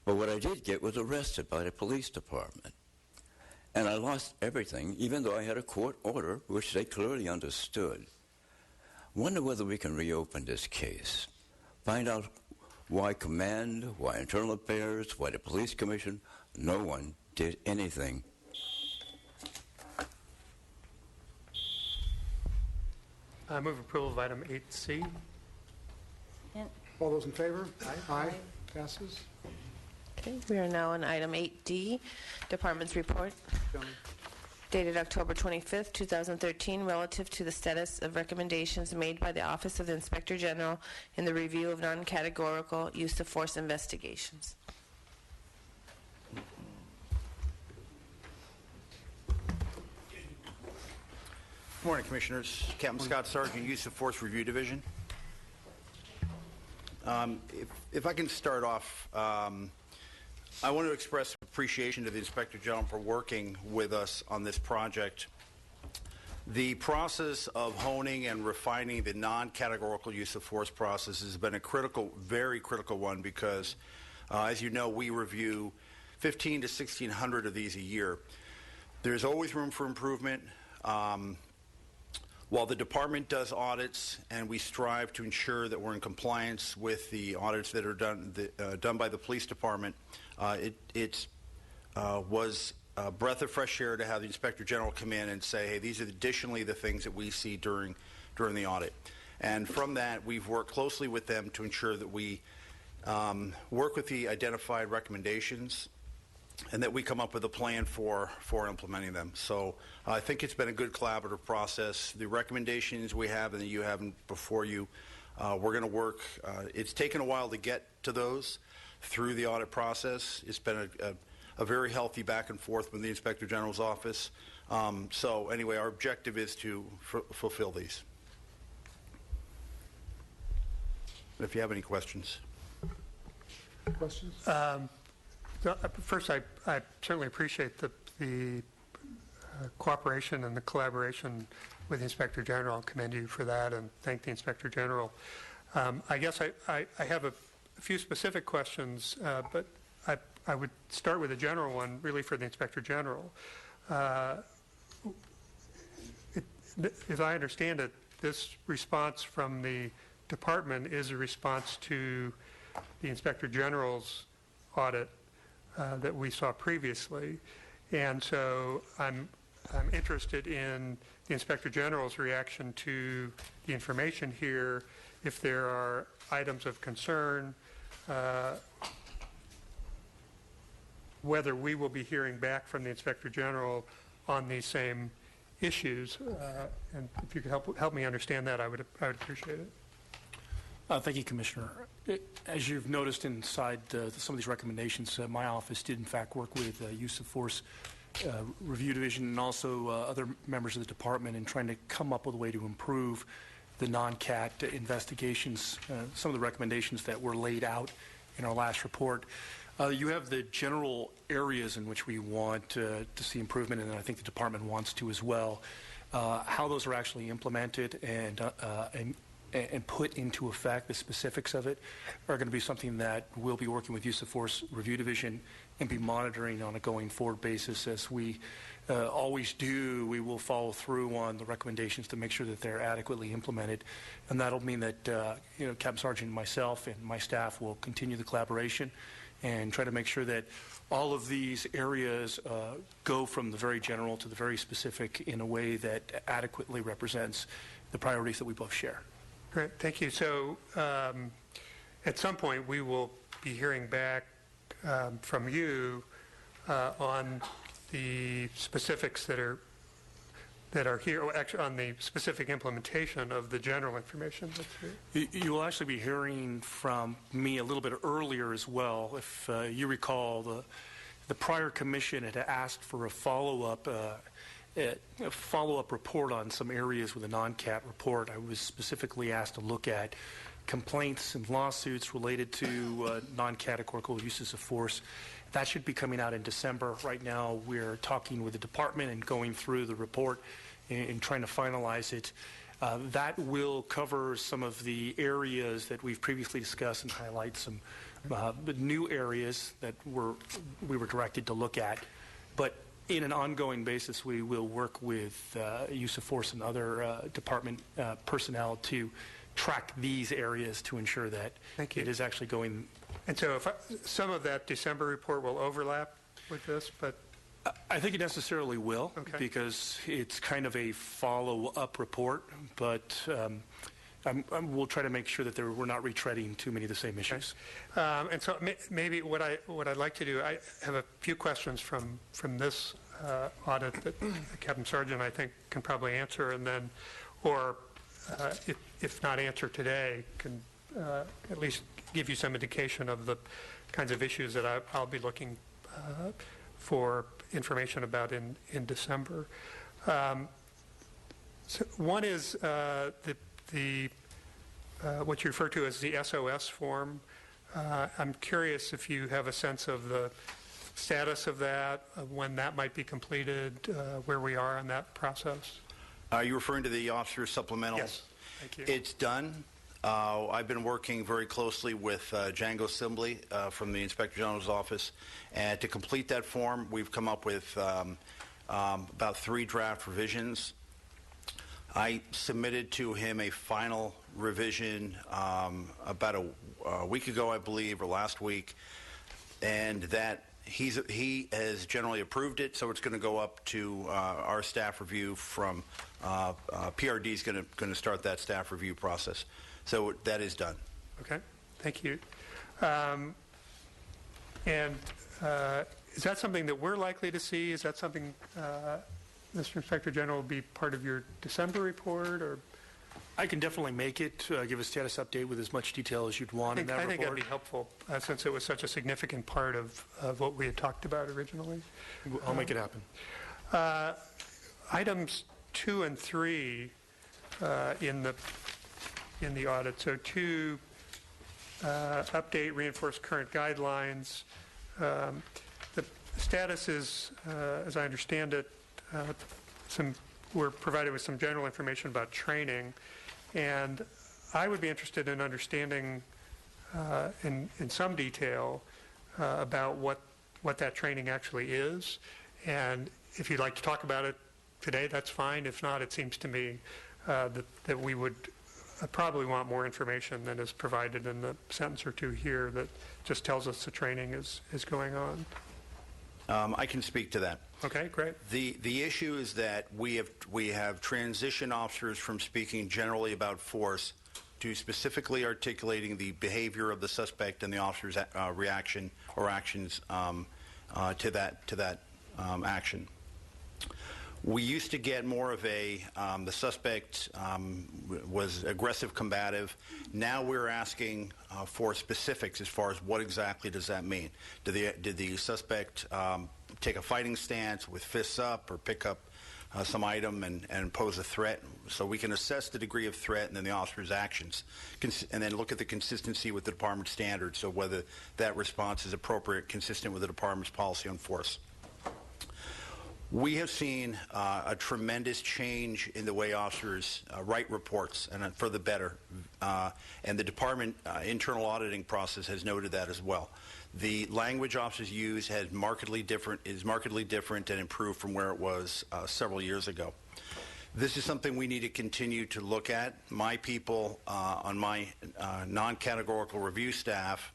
But what I did get was arrested by the police department. And I lost everything, even though I had a court order, which they clearly understood. Wonder whether we can reopen this case. Find out why Command, why Internal Affairs, why the Police Commission, no one did anything. I move approval of item 8C. All those in favor? Aye. Passes. Okay, we are now on item 8D, Department's report. Dated October 25th, 2013, relative to the status of recommendations made by the Office of the Inspector General in the review of non-categorical use of force investigations. Good morning, Commissioners. Captain Scott Sargent, Use of Force Review Division. If I can start off, I want to express appreciation to the Inspector General for working with us on this project. The process of honing and refining the non-categorical use of force process has been a critical, very critical one because, as you know, we review 1,500 to 1,600 of these a year. There's always room for improvement. While the department does audits and we strive to ensure that we're in compliance with the audits that are done by the police department, it was a breath of fresh air to have the Inspector General come in and say, hey, these are additionally the things that we see during the audit. And from that, we've worked closely with them to ensure that we work with the identified recommendations and that we come up with a plan for implementing them. So I think it's been a good collaborative process. The recommendations we have and that you have before you, we're going to work. It's taken a while to get to those through the audit process. It's been a very healthy back and forth with the Inspector General's office. So anyway, our objective is to fulfill these. If you have any questions. Questions? First, I certainly appreciate the cooperation and the collaboration with the Inspector General. I commend you for that and thank the Inspector General. I guess I have a few specific questions, but I would start with a general one, really for the Inspector General. As I understand it, this response from the department is a response to the Inspector General's audit that we saw previously, and so I'm interested in the Inspector General's reaction to the information here, if there are items of concern, whether we will be hearing back from the Inspector General on these same issues, and if you could help me understand that, I would appreciate it. Thank you, Commissioner. As you've noticed inside some of these recommendations, my office did in fact work with Use of Force Review Division and also other members of the department in trying to come up with a way to improve the non-CAT investigations, some of the recommendations that were laid out in our last report. You have the general areas in which we want to see improvement, and I think the department wants to as well. How those are actually implemented and put into effect, the specifics of it, are going to be something that we'll be working with Use of Force Review Division and be monitoring on a going forward basis. As we always do, we will follow through on the recommendations to make sure that they're adequately implemented. And that'll mean that Captain Sargent and myself and my staff will continue the collaboration and try to make sure that all of these areas go from the very general to the very specific in a way that adequately represents the priorities that we both share. Great, thank you. So at some point we will be hearing back from you on the specifics that are here, or actually on the specific implementation of the general information that's here. You will actually be hearing from me a little bit earlier as well. If you recall, the prior commission had asked for a follow-up report on some areas with a non-CAT report. I was specifically asked to look at complaints and lawsuits related to non-categorical uses of force. That should be coming out in December. Right now, we're talking with the department and going through the report and trying to finalize it. That will cover some of the areas that we've previously discussed and highlight some new areas that we were directed to look at. But in an ongoing basis, we will work with Use of Force and other department personnel to track these areas to ensure that it is actually going. And so some of that December report will overlap with this, but I think it necessarily will, because it's kind of a follow-up report, but we'll try to make sure that we're not retreading too many of the same issues. And so maybe what I'd like to do, I have a few questions from this audit that Captain Sargent, I think, can probably answer, and then, or if not answer today, can at least give you some indication of the kinds of issues that I'll be looking for information about in December. So one is what you refer to as the SOS form. I'm curious if you have a sense of the status of that, of when that might be completed, where we are in that process. Are you referring to the officer supplemental? Yes, thank you. It's done. I've been working very closely with Django Sibley from the Inspector General's office, and to complete that form, we've come up with about 3 draft revisions. I submitted to him a final revision about a week ago, I believe, or last week, and that he has generally approved it, so it's going to go up to our staff review from PRD is going to start that staff review process. So that is done. Okay, thank you. And is that something that we're likely to see? Is that something, Mr. Inspector General, will be part of your December report? Or I can definitely make it, give a status update with as much detail as you'd want in that report. I think that'd be helpful, since it was such a significant part of what we had talked about originally. I'll make it happen. Items 2 and 3 in the audit. So 2, update, reinforce current guidelines. The status is, as I understand it, we're provided with some general information about training, and I would be interested in understanding in some detail about what that training actually is. And if you'd like to talk about it today, that's fine. If not, it seems to me that we would probably want more information than is provided in the sentence or 2 here that just tells us the training is going on. I can speak to that. Okay, great. The issue is that we have transitioned officers from speaking generally about force to specifically articulating the behavior of the suspect and the officer's reaction or actions to that action. We used to get more of the suspect was aggressive, combative. Now we're asking for specifics as far as what exactly does that mean. Did the suspect take a fighting stance with fists up or pick up some item and pose a threat? So we can assess the degree of threat and then the officer's actions, and then look at the consistency with the department standards, so whether that response is appropriate, consistent with the department's policy on force. We have seen a tremendous change in the way officers write reports, and for the better. And the department internal auditing process has noted that as well. The language officers use is markedly different and improved from where it was several years ago. This is something we need to continue to look at. My people on my non-categorical review staff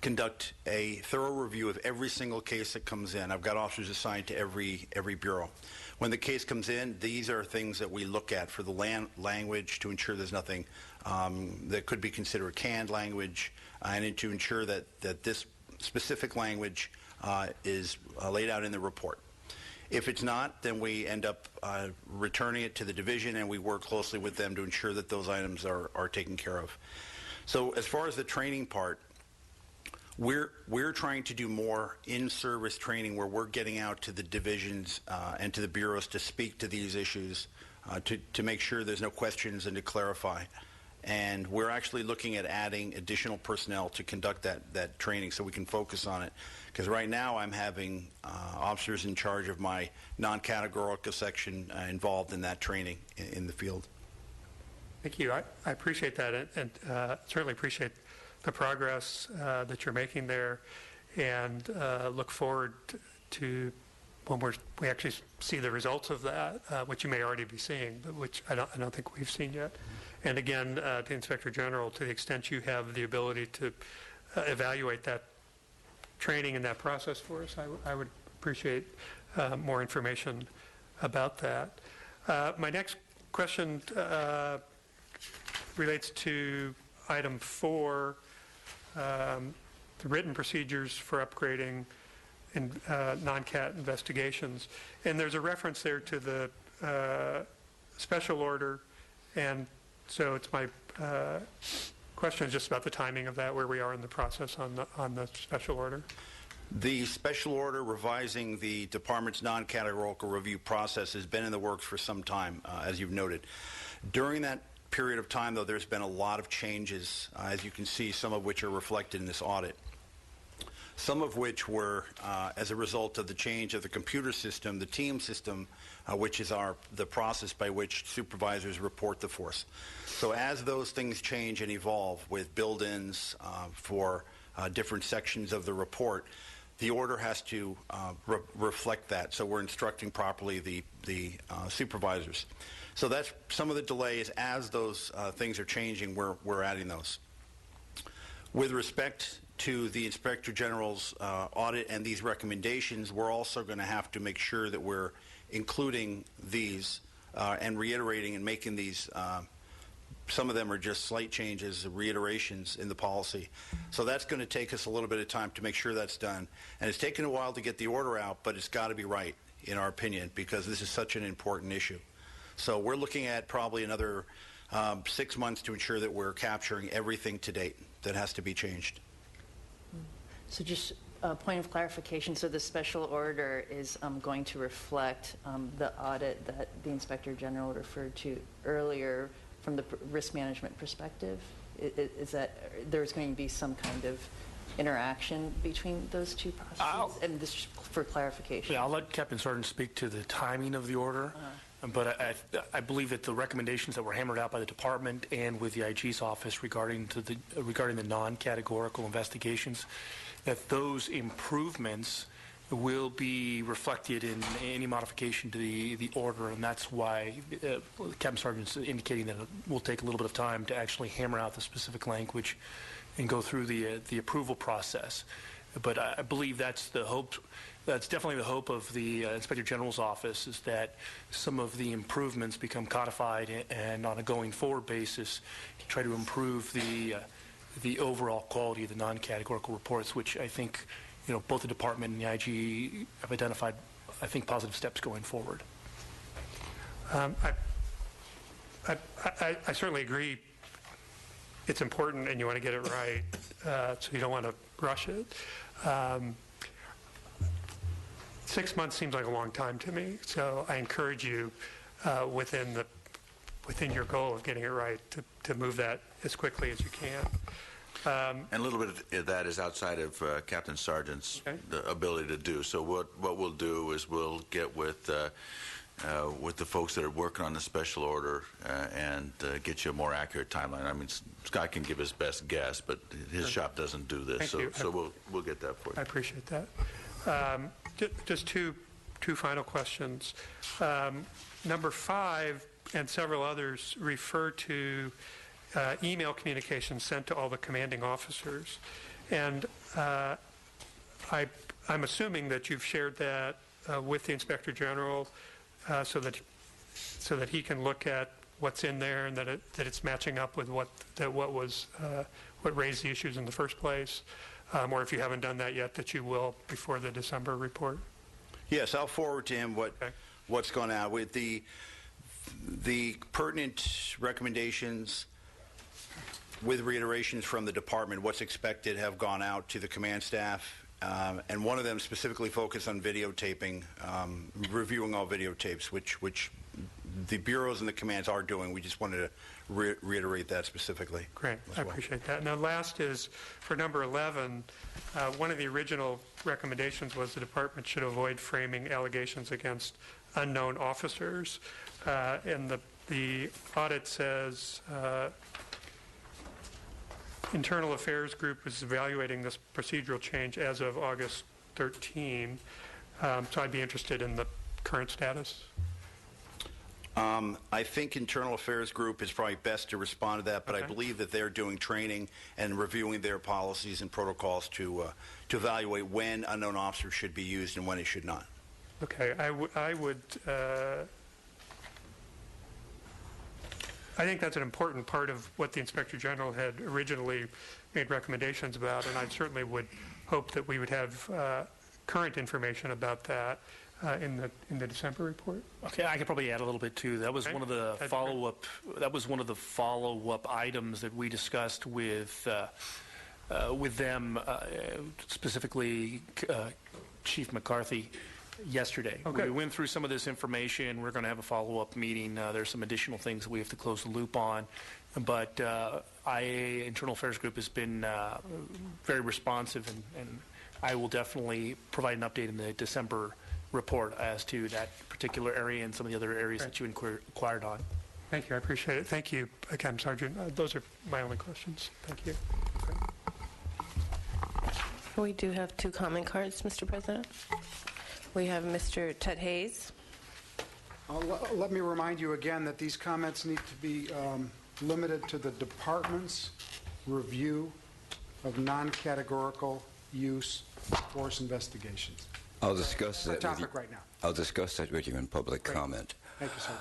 conduct a thorough review of every single case that comes in. I've got officers assigned to every bureau. When the case comes in, these are things that we look at for the language to ensure there's nothing that could be considered canned language, and to ensure that this specific language is laid out in the report. If it's not, then we end up returning it to the division, and we work closely with them to ensure that those items are taken care of. So as far as the training part, we're trying to do more in-service training where we're getting out to the divisions and to the bureaus to speak to these issues, to make sure there's no questions and to clarify. And we're actually looking at adding additional personnel to conduct that training so we can focus on it. Because right now I'm having officers in charge of my non-categorical section involved in that training in the field. Thank you. I appreciate that, and certainly appreciate the progress that you're making there, and look forward to when we actually see the results of that, which you may already be seeing, but which I don't think we've seen yet. And again, to the Inspector General, to the extent you have the ability to evaluate that training and that process for us, I would appreciate more information about that. My next question relates to item 4, the written procedures for upgrading in non-CAT investigations. And there's a reference there to the special order, and so it's my question is just about the timing of that, where we are in the process on the special order. The special order revising the department's non-categorical review process has been in the works for some time, as you've noted. During that period of time, though, there's been a lot of changes, as you can see, some of which are reflected in this audit. Some of which were as a result of the change of the computer system, the team system, which is the process by which supervisors report the force. So as those things change and evolve with build-ins for different sections of the report, the order has to reflect that, so we're instructing properly the supervisors. So that's some of the delays. As those things are changing, we're adding those. With respect to the Inspector General's audit and these recommendations, we're also going to have to make sure that we're including these and reiterating and making these some of them are just slight changes, reiterations in the policy. So that's going to take us a little bit of time to make sure that's done. And it's taken a while to get the order out, but it's got to be right, in our opinion, because this is such an important issue. So we're looking at probably another 6 months to ensure that we're capturing everything to date that has to be changed. So just a point of clarification. So the special order is going to reflect the audit that the Inspector General referred to earlier from the risk management perspective? Is that there's going to be some kind of interaction between those two processes? And this is for clarification. Yeah, I'll let Captain Sargent speak to the timing of the order. But I believe that the recommendations that were hammered out by the department and with the IG's office regarding the non-categorical investigations, that those improvements will be reflected in any modification to the order, and that's why Captain Sargent's indicating that it will take a little bit of time to actually hammer out the specific language and go through the approval process. But I believe that's the hope. That's definitely the hope of the Inspector General's office, is that some of the improvements become codified and on a going forward basis to try to improve the overall quality of the non-categorical reports, which I think both the department and the IG have identified, I think, positive steps going forward. I certainly agree it's important and you want to get it right, so you don't want to rush it. 6 months seems like a long time to me, so I encourage you within your goal of getting it right to move that as quickly as you can. And a little bit of that is outside of Captain Sargent's ability to do. So what we'll do is we'll get with the folks that are working on the special order and get you a more accurate timeline. I mean, Scott can give his best guess, but his shop doesn't do this. So we'll get that for you. I appreciate that. Just two final questions. Number 5 and several others refer to email communications sent to all the commanding officers. And I'm assuming that you've shared that with the Inspector General so that he can look at what's in there and that it's matching up with what raised the issues in the first place. Or if you haven't done that yet, that you will before the December report. Yes, I'll forward to him what's gone out with the pertinent recommendations. With reiterations from the department, what's expected have gone out to the command staff, and one of them specifically focused on videotaping, reviewing all videotapes, which the bureaus and the commands are doing. We just wanted to reiterate that specifically. Great, I appreciate that. Now, last is for number 11. One of the original recommendations was the department should avoid framing allegations against unknown officers, and the audit says. Internal Affairs Group is evaluating this procedural change as of August 13. So I'd be interested in the current status. I think Internal Affairs Group is probably best to respond to that, but I believe that they're doing training and reviewing their policies and protocols to evaluate when unknown officers should be used and when it should not. Okay, I think that's an important part of what the Inspector General had originally made recommendations about, and I certainly would hope that we would have current information about that in the December report. Okay, I could probably add a little bit too. That was one of the follow-up. That was one of the follow-up items that we discussed with with them, specifically Chief McCarthy, yesterday. Okay. We went through some of this information. We're going to have a follow-up meeting. There's some additional things that we have to close the loop on. But IAA Internal Affairs Group has been very responsive, and I will definitely provide an update in the December report as to that particular area and some of the other areas that you inquired on. Thank you. I appreciate it. Thank you again, Sergeant. Those are my only questions. Thank you. We do have 2 comment cards, Mr. President. We have Mr. Ted Hayes. Let me remind you again that these comments need to be limited to the department's review of non-categorical use force investigations. I'll discuss that. Topic with you right now. I'll discuss that with you in public comment. Thank you, sir.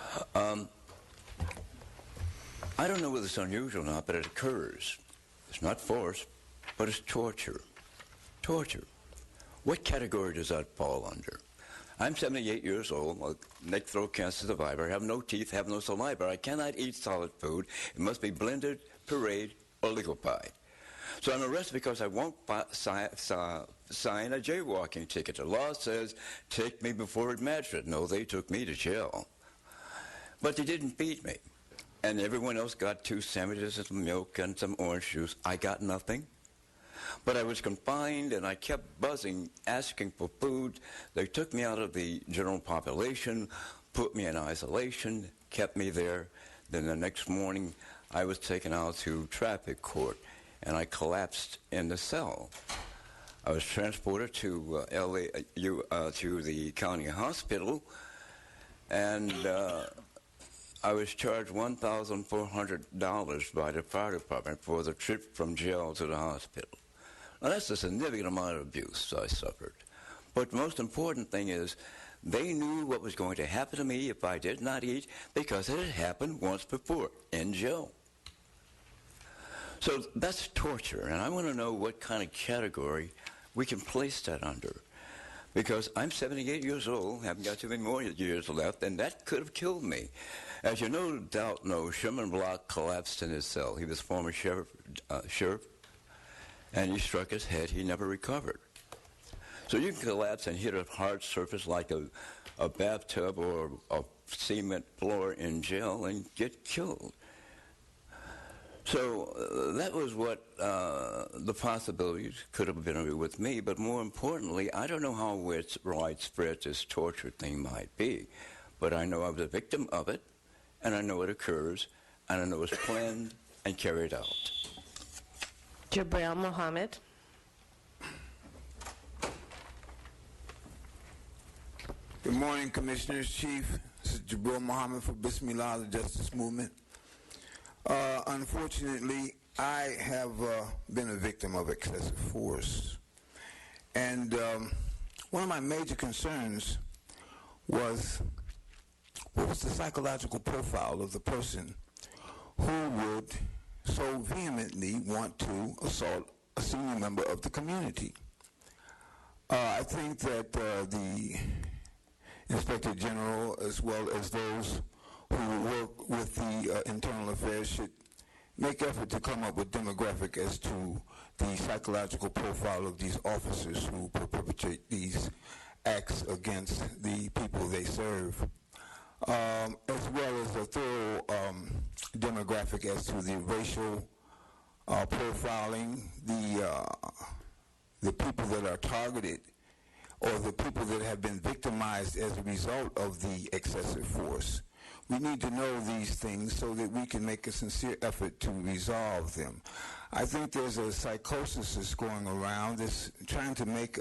I don't know whether it's unusual or not, but it occurs. It's not force, but it's torture. Torture. What category does that fall under? I'm 78 years old, a neck throat cancer survivor. I have no teeth, have no saliva. I cannot eat solid food. It must be blended, pureed, or liquefied. So I'm arrested because I won't sign a jaywalking ticket. The law says, take me before a magistrate. No, they took me to jail. But they didn't beat me. And everyone else got 2 sandwiches and some milk and some orange juice. I got nothing. But I was confined, and I kept buzzing, asking for food. They took me out of the general population, put me in isolation, kept me there. Then the next morning, I was taken out to traffic court, and I collapsed in the cell. I was transported to to the county hospital, and I was charged $1,400 by the fire department for the trip from jail to the hospital. Now, that's a significant amount of abuse I suffered. But the most important thing is they knew what was going to happen to me if I did not eat, because it had happened once before in jail. So that's torture, and I want to know what kind of category we can place that under. Because I'm 78 years old, haven't got too many more years left, and that could have killed me. As you no doubt know, Sherman Block collapsed in his cell. He was former sheriff, and he struck his head. He never recovered. So you can collapse and hit a hard surface like a bathtub or a cement floor in jail and get killed. So that was what the possibilities could have been with me. But more importantly, I don't know how widespread this torture thing might be. But I know I was a victim of it, and I know it occurs, and I know it's planned and carried out. Jabril Mohammed. Good morning, Commissioners, Chief. This is Jabril Mohammed for Bismillah, the Justice Movement. Unfortunately, I have been a victim of excessive force. And one of my major concerns was, what was the psychological profile of the person who would so vehemently want to assault a senior member of the community? I think that the Inspector General, as well as those who work with the Internal Affairs, should make effort to come up with demographic as to the psychological profile of these officers who perpetrate these acts against the people they serve, as well as a thorough demographic as to the racial profiling, the people that are targeted, or the people that have been victimized as a result of the excessive force. We need to know these things so that we can make a sincere effort to resolve them. I think there's a psychosis that's going around that's trying to make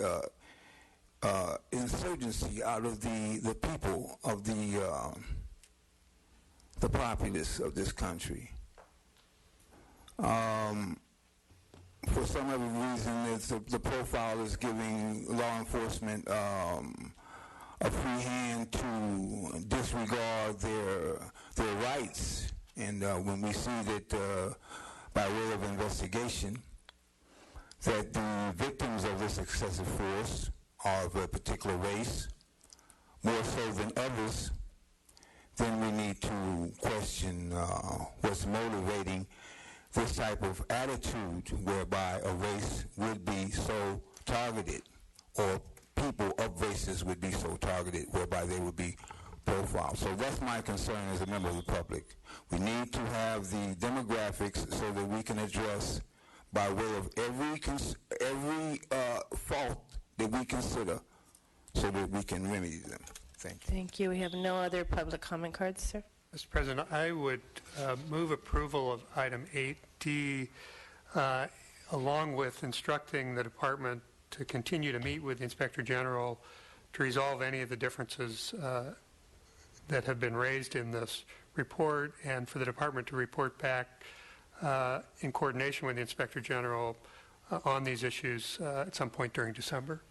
insurgency out of the people of the populace of this country. For some other reason, the profile is giving law enforcement a free hand to disregard their rights. And when we see that by way of investigation, that the victims of this excessive force are of a particular race, more so than others, then we need to question what's motivating this type of attitude whereby a race would be so targeted, or people of races would be so targeted whereby they would be profiled. So that's my concern as a member of the public. We need to have the demographics so that we can address, by way of every fault that we consider, so that we can remedy them. Thank you. Thank you. We have no other public comment cards, sir. Mr. President, I would move approval of item 8D, along with instructing the department to continue to meet with the Inspector General to resolve any of the differences that have been raised in this report, and for the department to report back in coordination with the Inspector General on these issues at some point during December.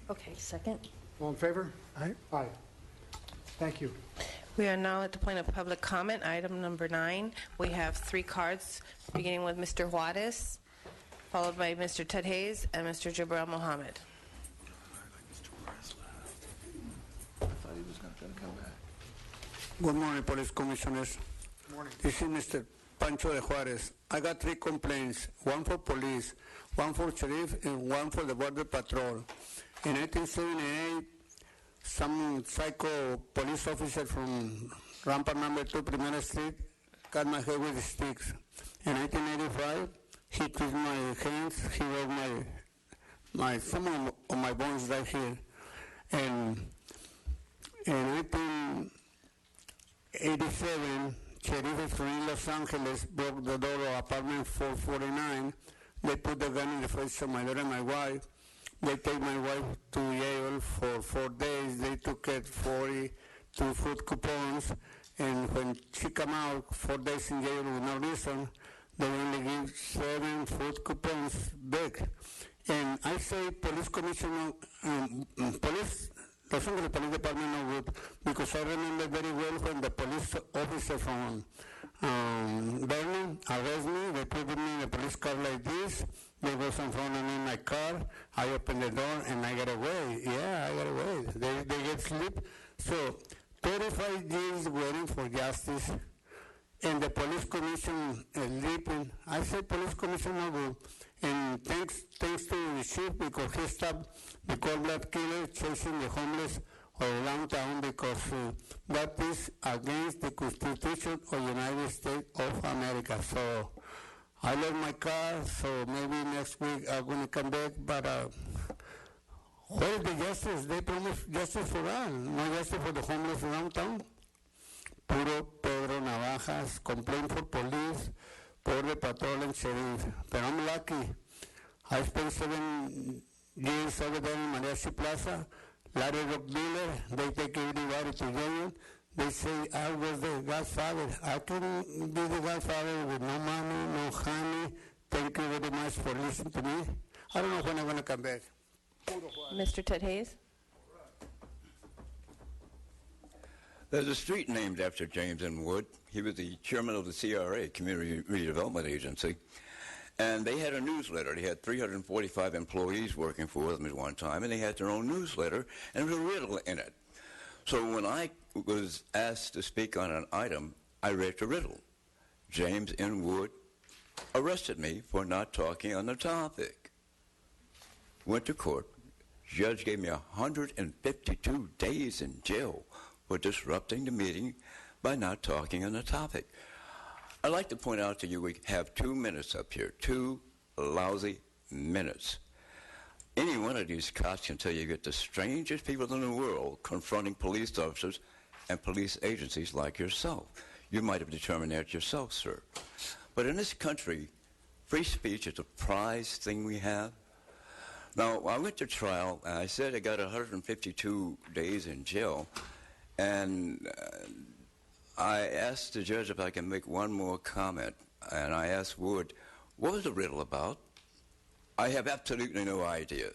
Okay, second. All in favor? Aye. Aye. Thank you. We are now at the point of public comment, item number 9. We have 3 cards, beginning with Mr. Juarez, followed by Mr. Ted Hayes and Mr. Jabril Mohammed. Good morning, Police Commissioners. Good morning. This is Mr. Pancho de Juarez. I got 3 complaints, one for police, one for sheriff, and one for the border patrol. In 1978, some psycho police officer from Rampart number 2, Primera Street, cut my head with sticks. In 1985, he twisted my hands, he broke some of my bones right here. And in 1987, sheriff from Los Angeles broke the door of apartment 449. They put the gun in the face of my daughter and my wife. They take my wife to Yale for 4 days. They took her 42 food coupons, and when she come out 4 days in jail with no reason, they only give 7 food coupons back. And I say police commissioner, Los Angeles Police Department no good, because I remember very well when the police officer from Berlin arrested me. They put me in a police car like this. They was in front of me in my car. I opened the door and I got away. Yeah, I got away. They get sleep. So 35 years waiting for justice, and the police commission sleeping. I said police commission no good. And thanks to the chief, because he stopped the cold-blood killer chasing the homeless around town, because that is against the Constitution of the United States of America. So I left my car, so maybe next week I'm going to come back, but where is the justice? They promised justice for all, no justice for the homeless around town. Puro Pedro Navajas, complaint for police, border patrol and sheriff. But I'm lucky. I spent 7 years over there in Mariachi Plaza. Larry Rock dealer, they take everybody to jail. They say I was the godfather. I couldn't be the godfather with no money, no honey. Thank you very much for listening to me. I don't know when I'm going to come back. Mr. Ted Hayes. There's a street named after James N. Wood. He was the chairman of the CRA, Community Redevelopment Agency. And they had a newsletter. They had 345 employees working for them at one time, and they had their own newsletter, and there was a riddle in it. So when I was asked to speak on an item, I read the riddle. James N. Wood arrested me for not talking on the topic. Went to court. Judge gave me 152 days in jail for disrupting the meeting by not talking on the topic. I'd like to point out to you we have 2 minutes up here, 2 lousy minutes. Any one of these cops can tell you get the strangest people in the world confronting police officers and police agencies like yourself. You might have determined that yourself, sir. But in this country, free speech is a prized thing we have. Now, I went to trial, and I said I got 152 days in jail, and I asked the judge if I can make one more comment, and I asked Wood, what was the riddle about? I have absolutely no idea.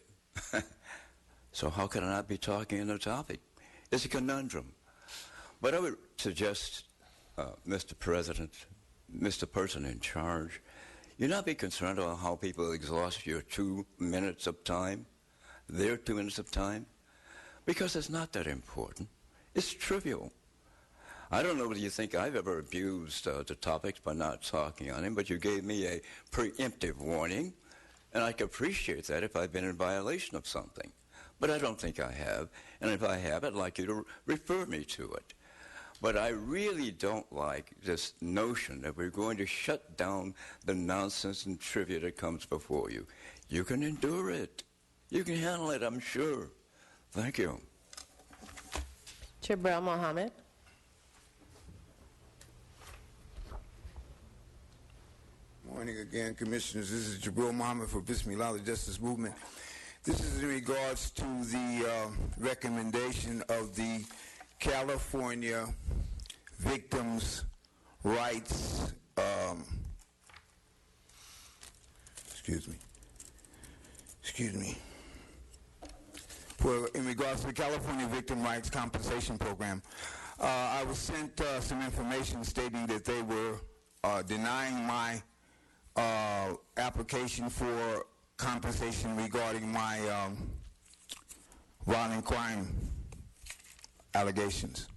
So how can I not be talking on the topic? It's a conundrum. But I would suggest, Mr. President, Mr. Person in charge, you not be concerned about how people exhaust your 2 minutes of time, their 2 minutes of time, because it's not that important. It's trivial. I don't know whether you think I've ever abused the topics by not talking on them, but you gave me a preemptive warning, and I can appreciate that if I've been in violation of something. But I don't think I have, and if I have, I'd like you to refer me to it. But I really don't like this notion that we're going to shut down the nonsense and trivia that comes before you. You can endure it. You can handle it, I'm sure. Thank you. Jabril Mohammed. Morning again, Commissioners. This is Jabril Mohammed for Bismillah, the Justice Movement. This is in regards to the recommendation of the California Victims' Rights, excuse me. Well, in regards to the California Victim Rights Compensation Program, I was sent some information stating that they were denying my application for compensation regarding my violent crime allegations.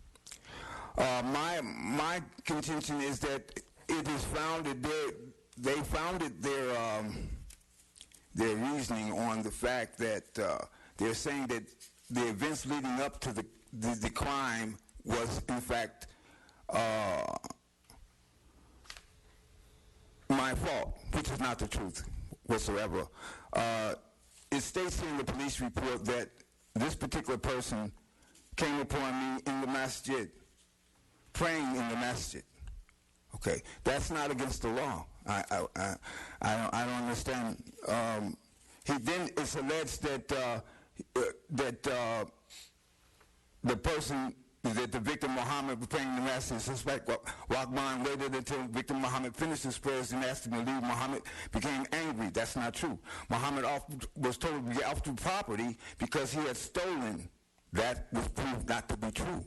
My contention is that it is founded they founded their reasoning on the fact that they're saying that the events leading up to the crime was in fact my fault, which is not the truth whatsoever. It states in the police report that this particular person came upon me in the masjid, praying in the masjid. Okay, that's not against the law. I don't understand. Then it's alleged that the person, that the victim Muhammad was praying in the masjid, suspect Rahman waited until victim Muhammad finished his prayers and asked him to leave. Muhammad became angry. That's not true. Muhammad was told to get off the property because he had stolen. That was proved not to be true.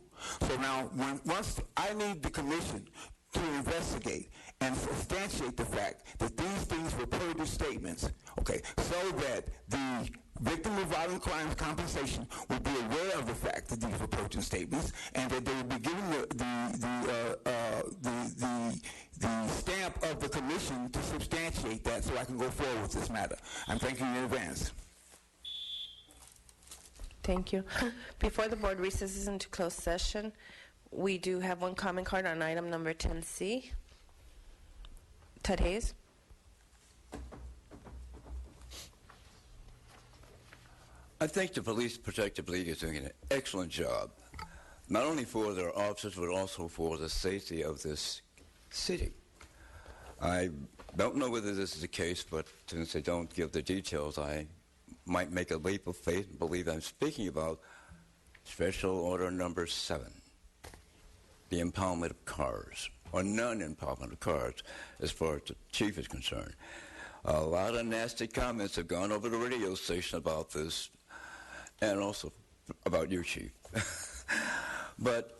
So now, once I need the commission to investigate and substantiate the fact that these things were perjured statements, okay, so that the victim of violent crimes compensation will be aware of the fact that these were perjured statements, and that they will be given the stamp of the commission to substantiate that, so I can go forward with this matter. I'm thanking you in advance. Thank you. Before the board recesses into closed session, we do have one comment card on item number 10C. Ted Hayes. I think the Police Protective League is doing an excellent job, not only for their officers, but also for the safety of this city. I don't know whether this is the case, but since they don't give the details, I might make a leap of faith and believe I'm speaking about Special Order Number 7, the impoundment of cars, or non-impoundment of cars, as far as the chief is concerned. A lot of nasty comments have gone over the radio station about this, and also about you, Chief. But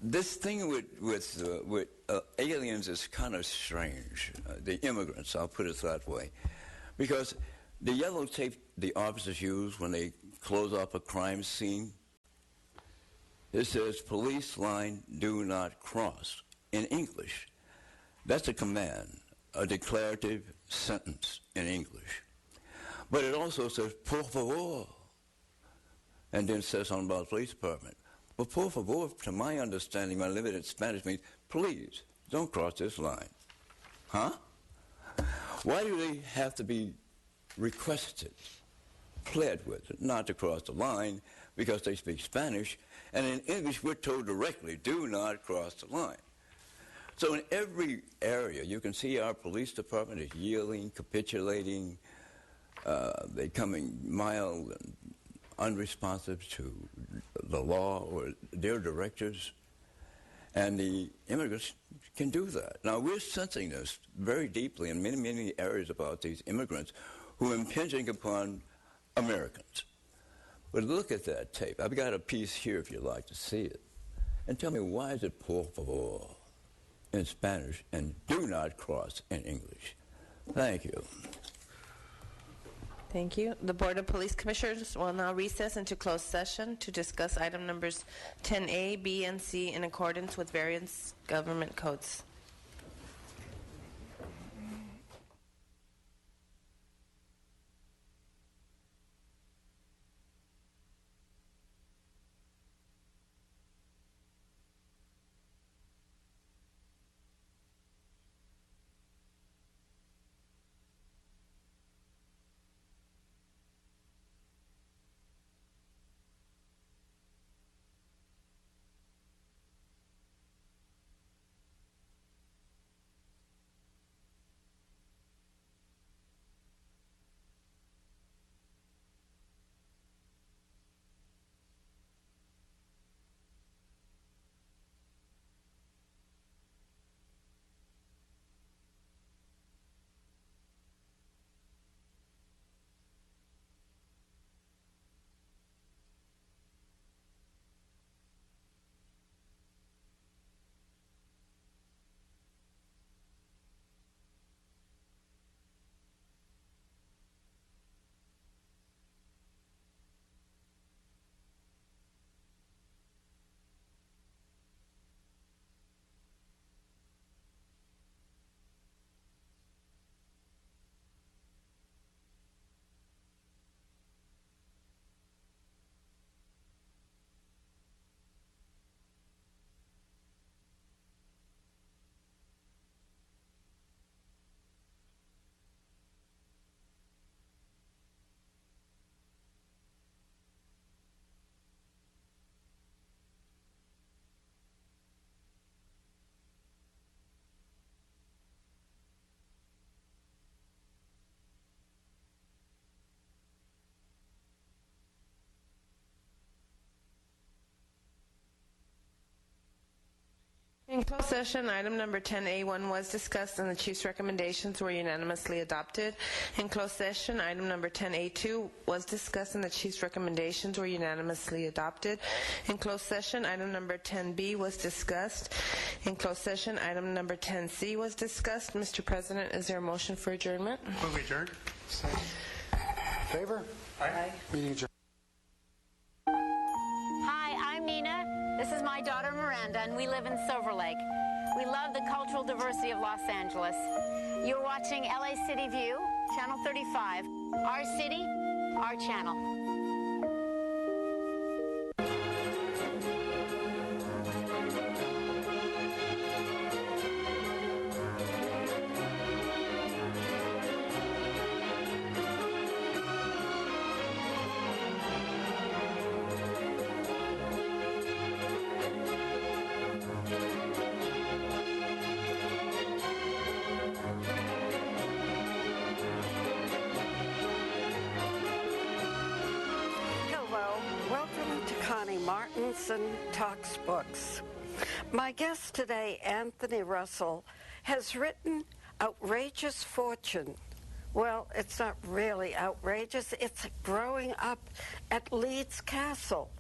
this thing with aliens is kind of strange. The immigrants, I'll put it that way. Because the yellow tape the officers use when they close off a crime scene, it says, police line, do not cross, in English. That's a command, a declarative sentence in English. But it also says, por favor, and then says something about the police department. But por favor, to my understanding, my limited Spanish means, please, don't cross this line. Huh? Why do they have to be requested, pled with, not to cross the line because they speak Spanish? And in English, we're told directly, do not cross the line. So in every area, you can see our police department is yielding, capitulating, they're becoming mild and unresponsive to the law or their directives. And the immigrants can do that. Now, we're sensing this very deeply in many, many areas about these immigrants who are impinging upon Americans. But look at that tape. I've got a piece here if you'd like to see it. And tell me, why is it por favor in Spanish and do not cross in English? Thank you. Thank you. The Board of Police Commissioners will now recess into closed session to discuss item numbers 10A, B, and C in accordance with various government codes. In closed session, item number 10A1 was discussed and the Chief's recommendations were unanimously adopted. In closed session, item number 10A2 was discussed and the Chief's recommendations were unanimously adopted. In closed session, item number 10B was discussed. In closed session, item number 10C was discussed. Mr. President, is there a motion for adjournment? Move adjourned. Favor? Aye. Meeting adjourned. Hi, I'm Nina. This is my daughter Miranda, and we live in Silver Lake. We love the cultural diversity of Los Angeles. You're watching LA City View, Channel 35. Our city, our channel. Martinson Talks Books. My guest today, Anthony Russell, has written Outrageous Fortune. Well, it's not really outrageous. It's growing up at Leeds Castle,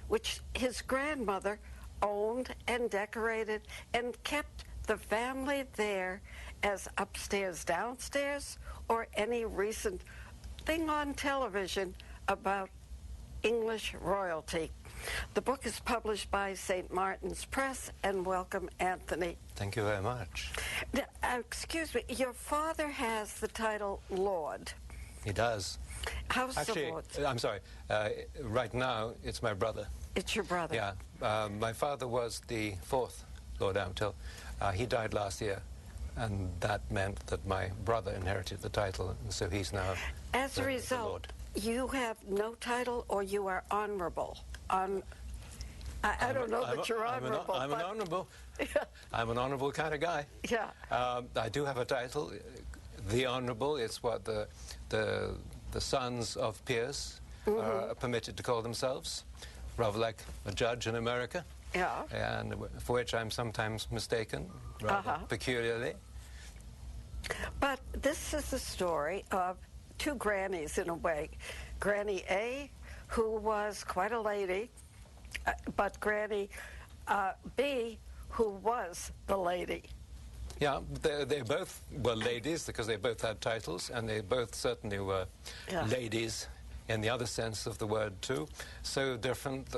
which his grandmother owned and decorated and kept the family there as upstairs, downstairs, or any recent thing on television about English royalty. The book is published by St. Martin's Press, and welcome, Anthony. Thank you very much. Now, excuse me, your father has the title Lord. He does. How's Actually, the Lord? I'm sorry. Right now, it's my brother. It's your brother? Yeah. My father was the fourth Lord Ampthill. He died last year, and that meant that my brother inherited the title, and so he's now As a the result, Lord. You have no title, or you are honorable. I don't know that you're honorable. I'm an honorable. I'm an honorable kind of guy. Yeah. I do have a title, the Honorable. It's what the sons of peers are permitted to call themselves, rather like a judge in America. Yeah. And for which I'm sometimes mistaken, rather peculiarly. But this is the story of two grannies, in a way. Granny A, who was quite a lady, but Granny B, who was the lady. Yeah, they both were ladies because they both had titles, and they both certainly were ladies in the other sense of the word, too. So different,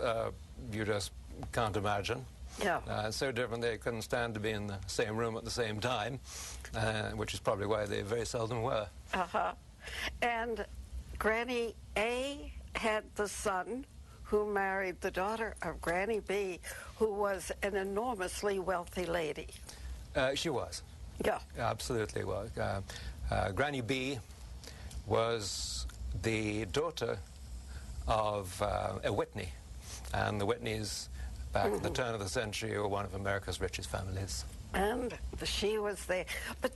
you just can't imagine. Yeah. So different they couldn't stand to be in the same room at the same time, which is probably why they very seldom were. Uh-huh. And Granny A had the son who married the daughter of Granny B, who was an enormously wealthy lady. She was. Yeah. Absolutely was. Granny B was the daughter of a Whitney, and the Whitneys, back at the turn of the century, were one of America's richest families. And she was there. But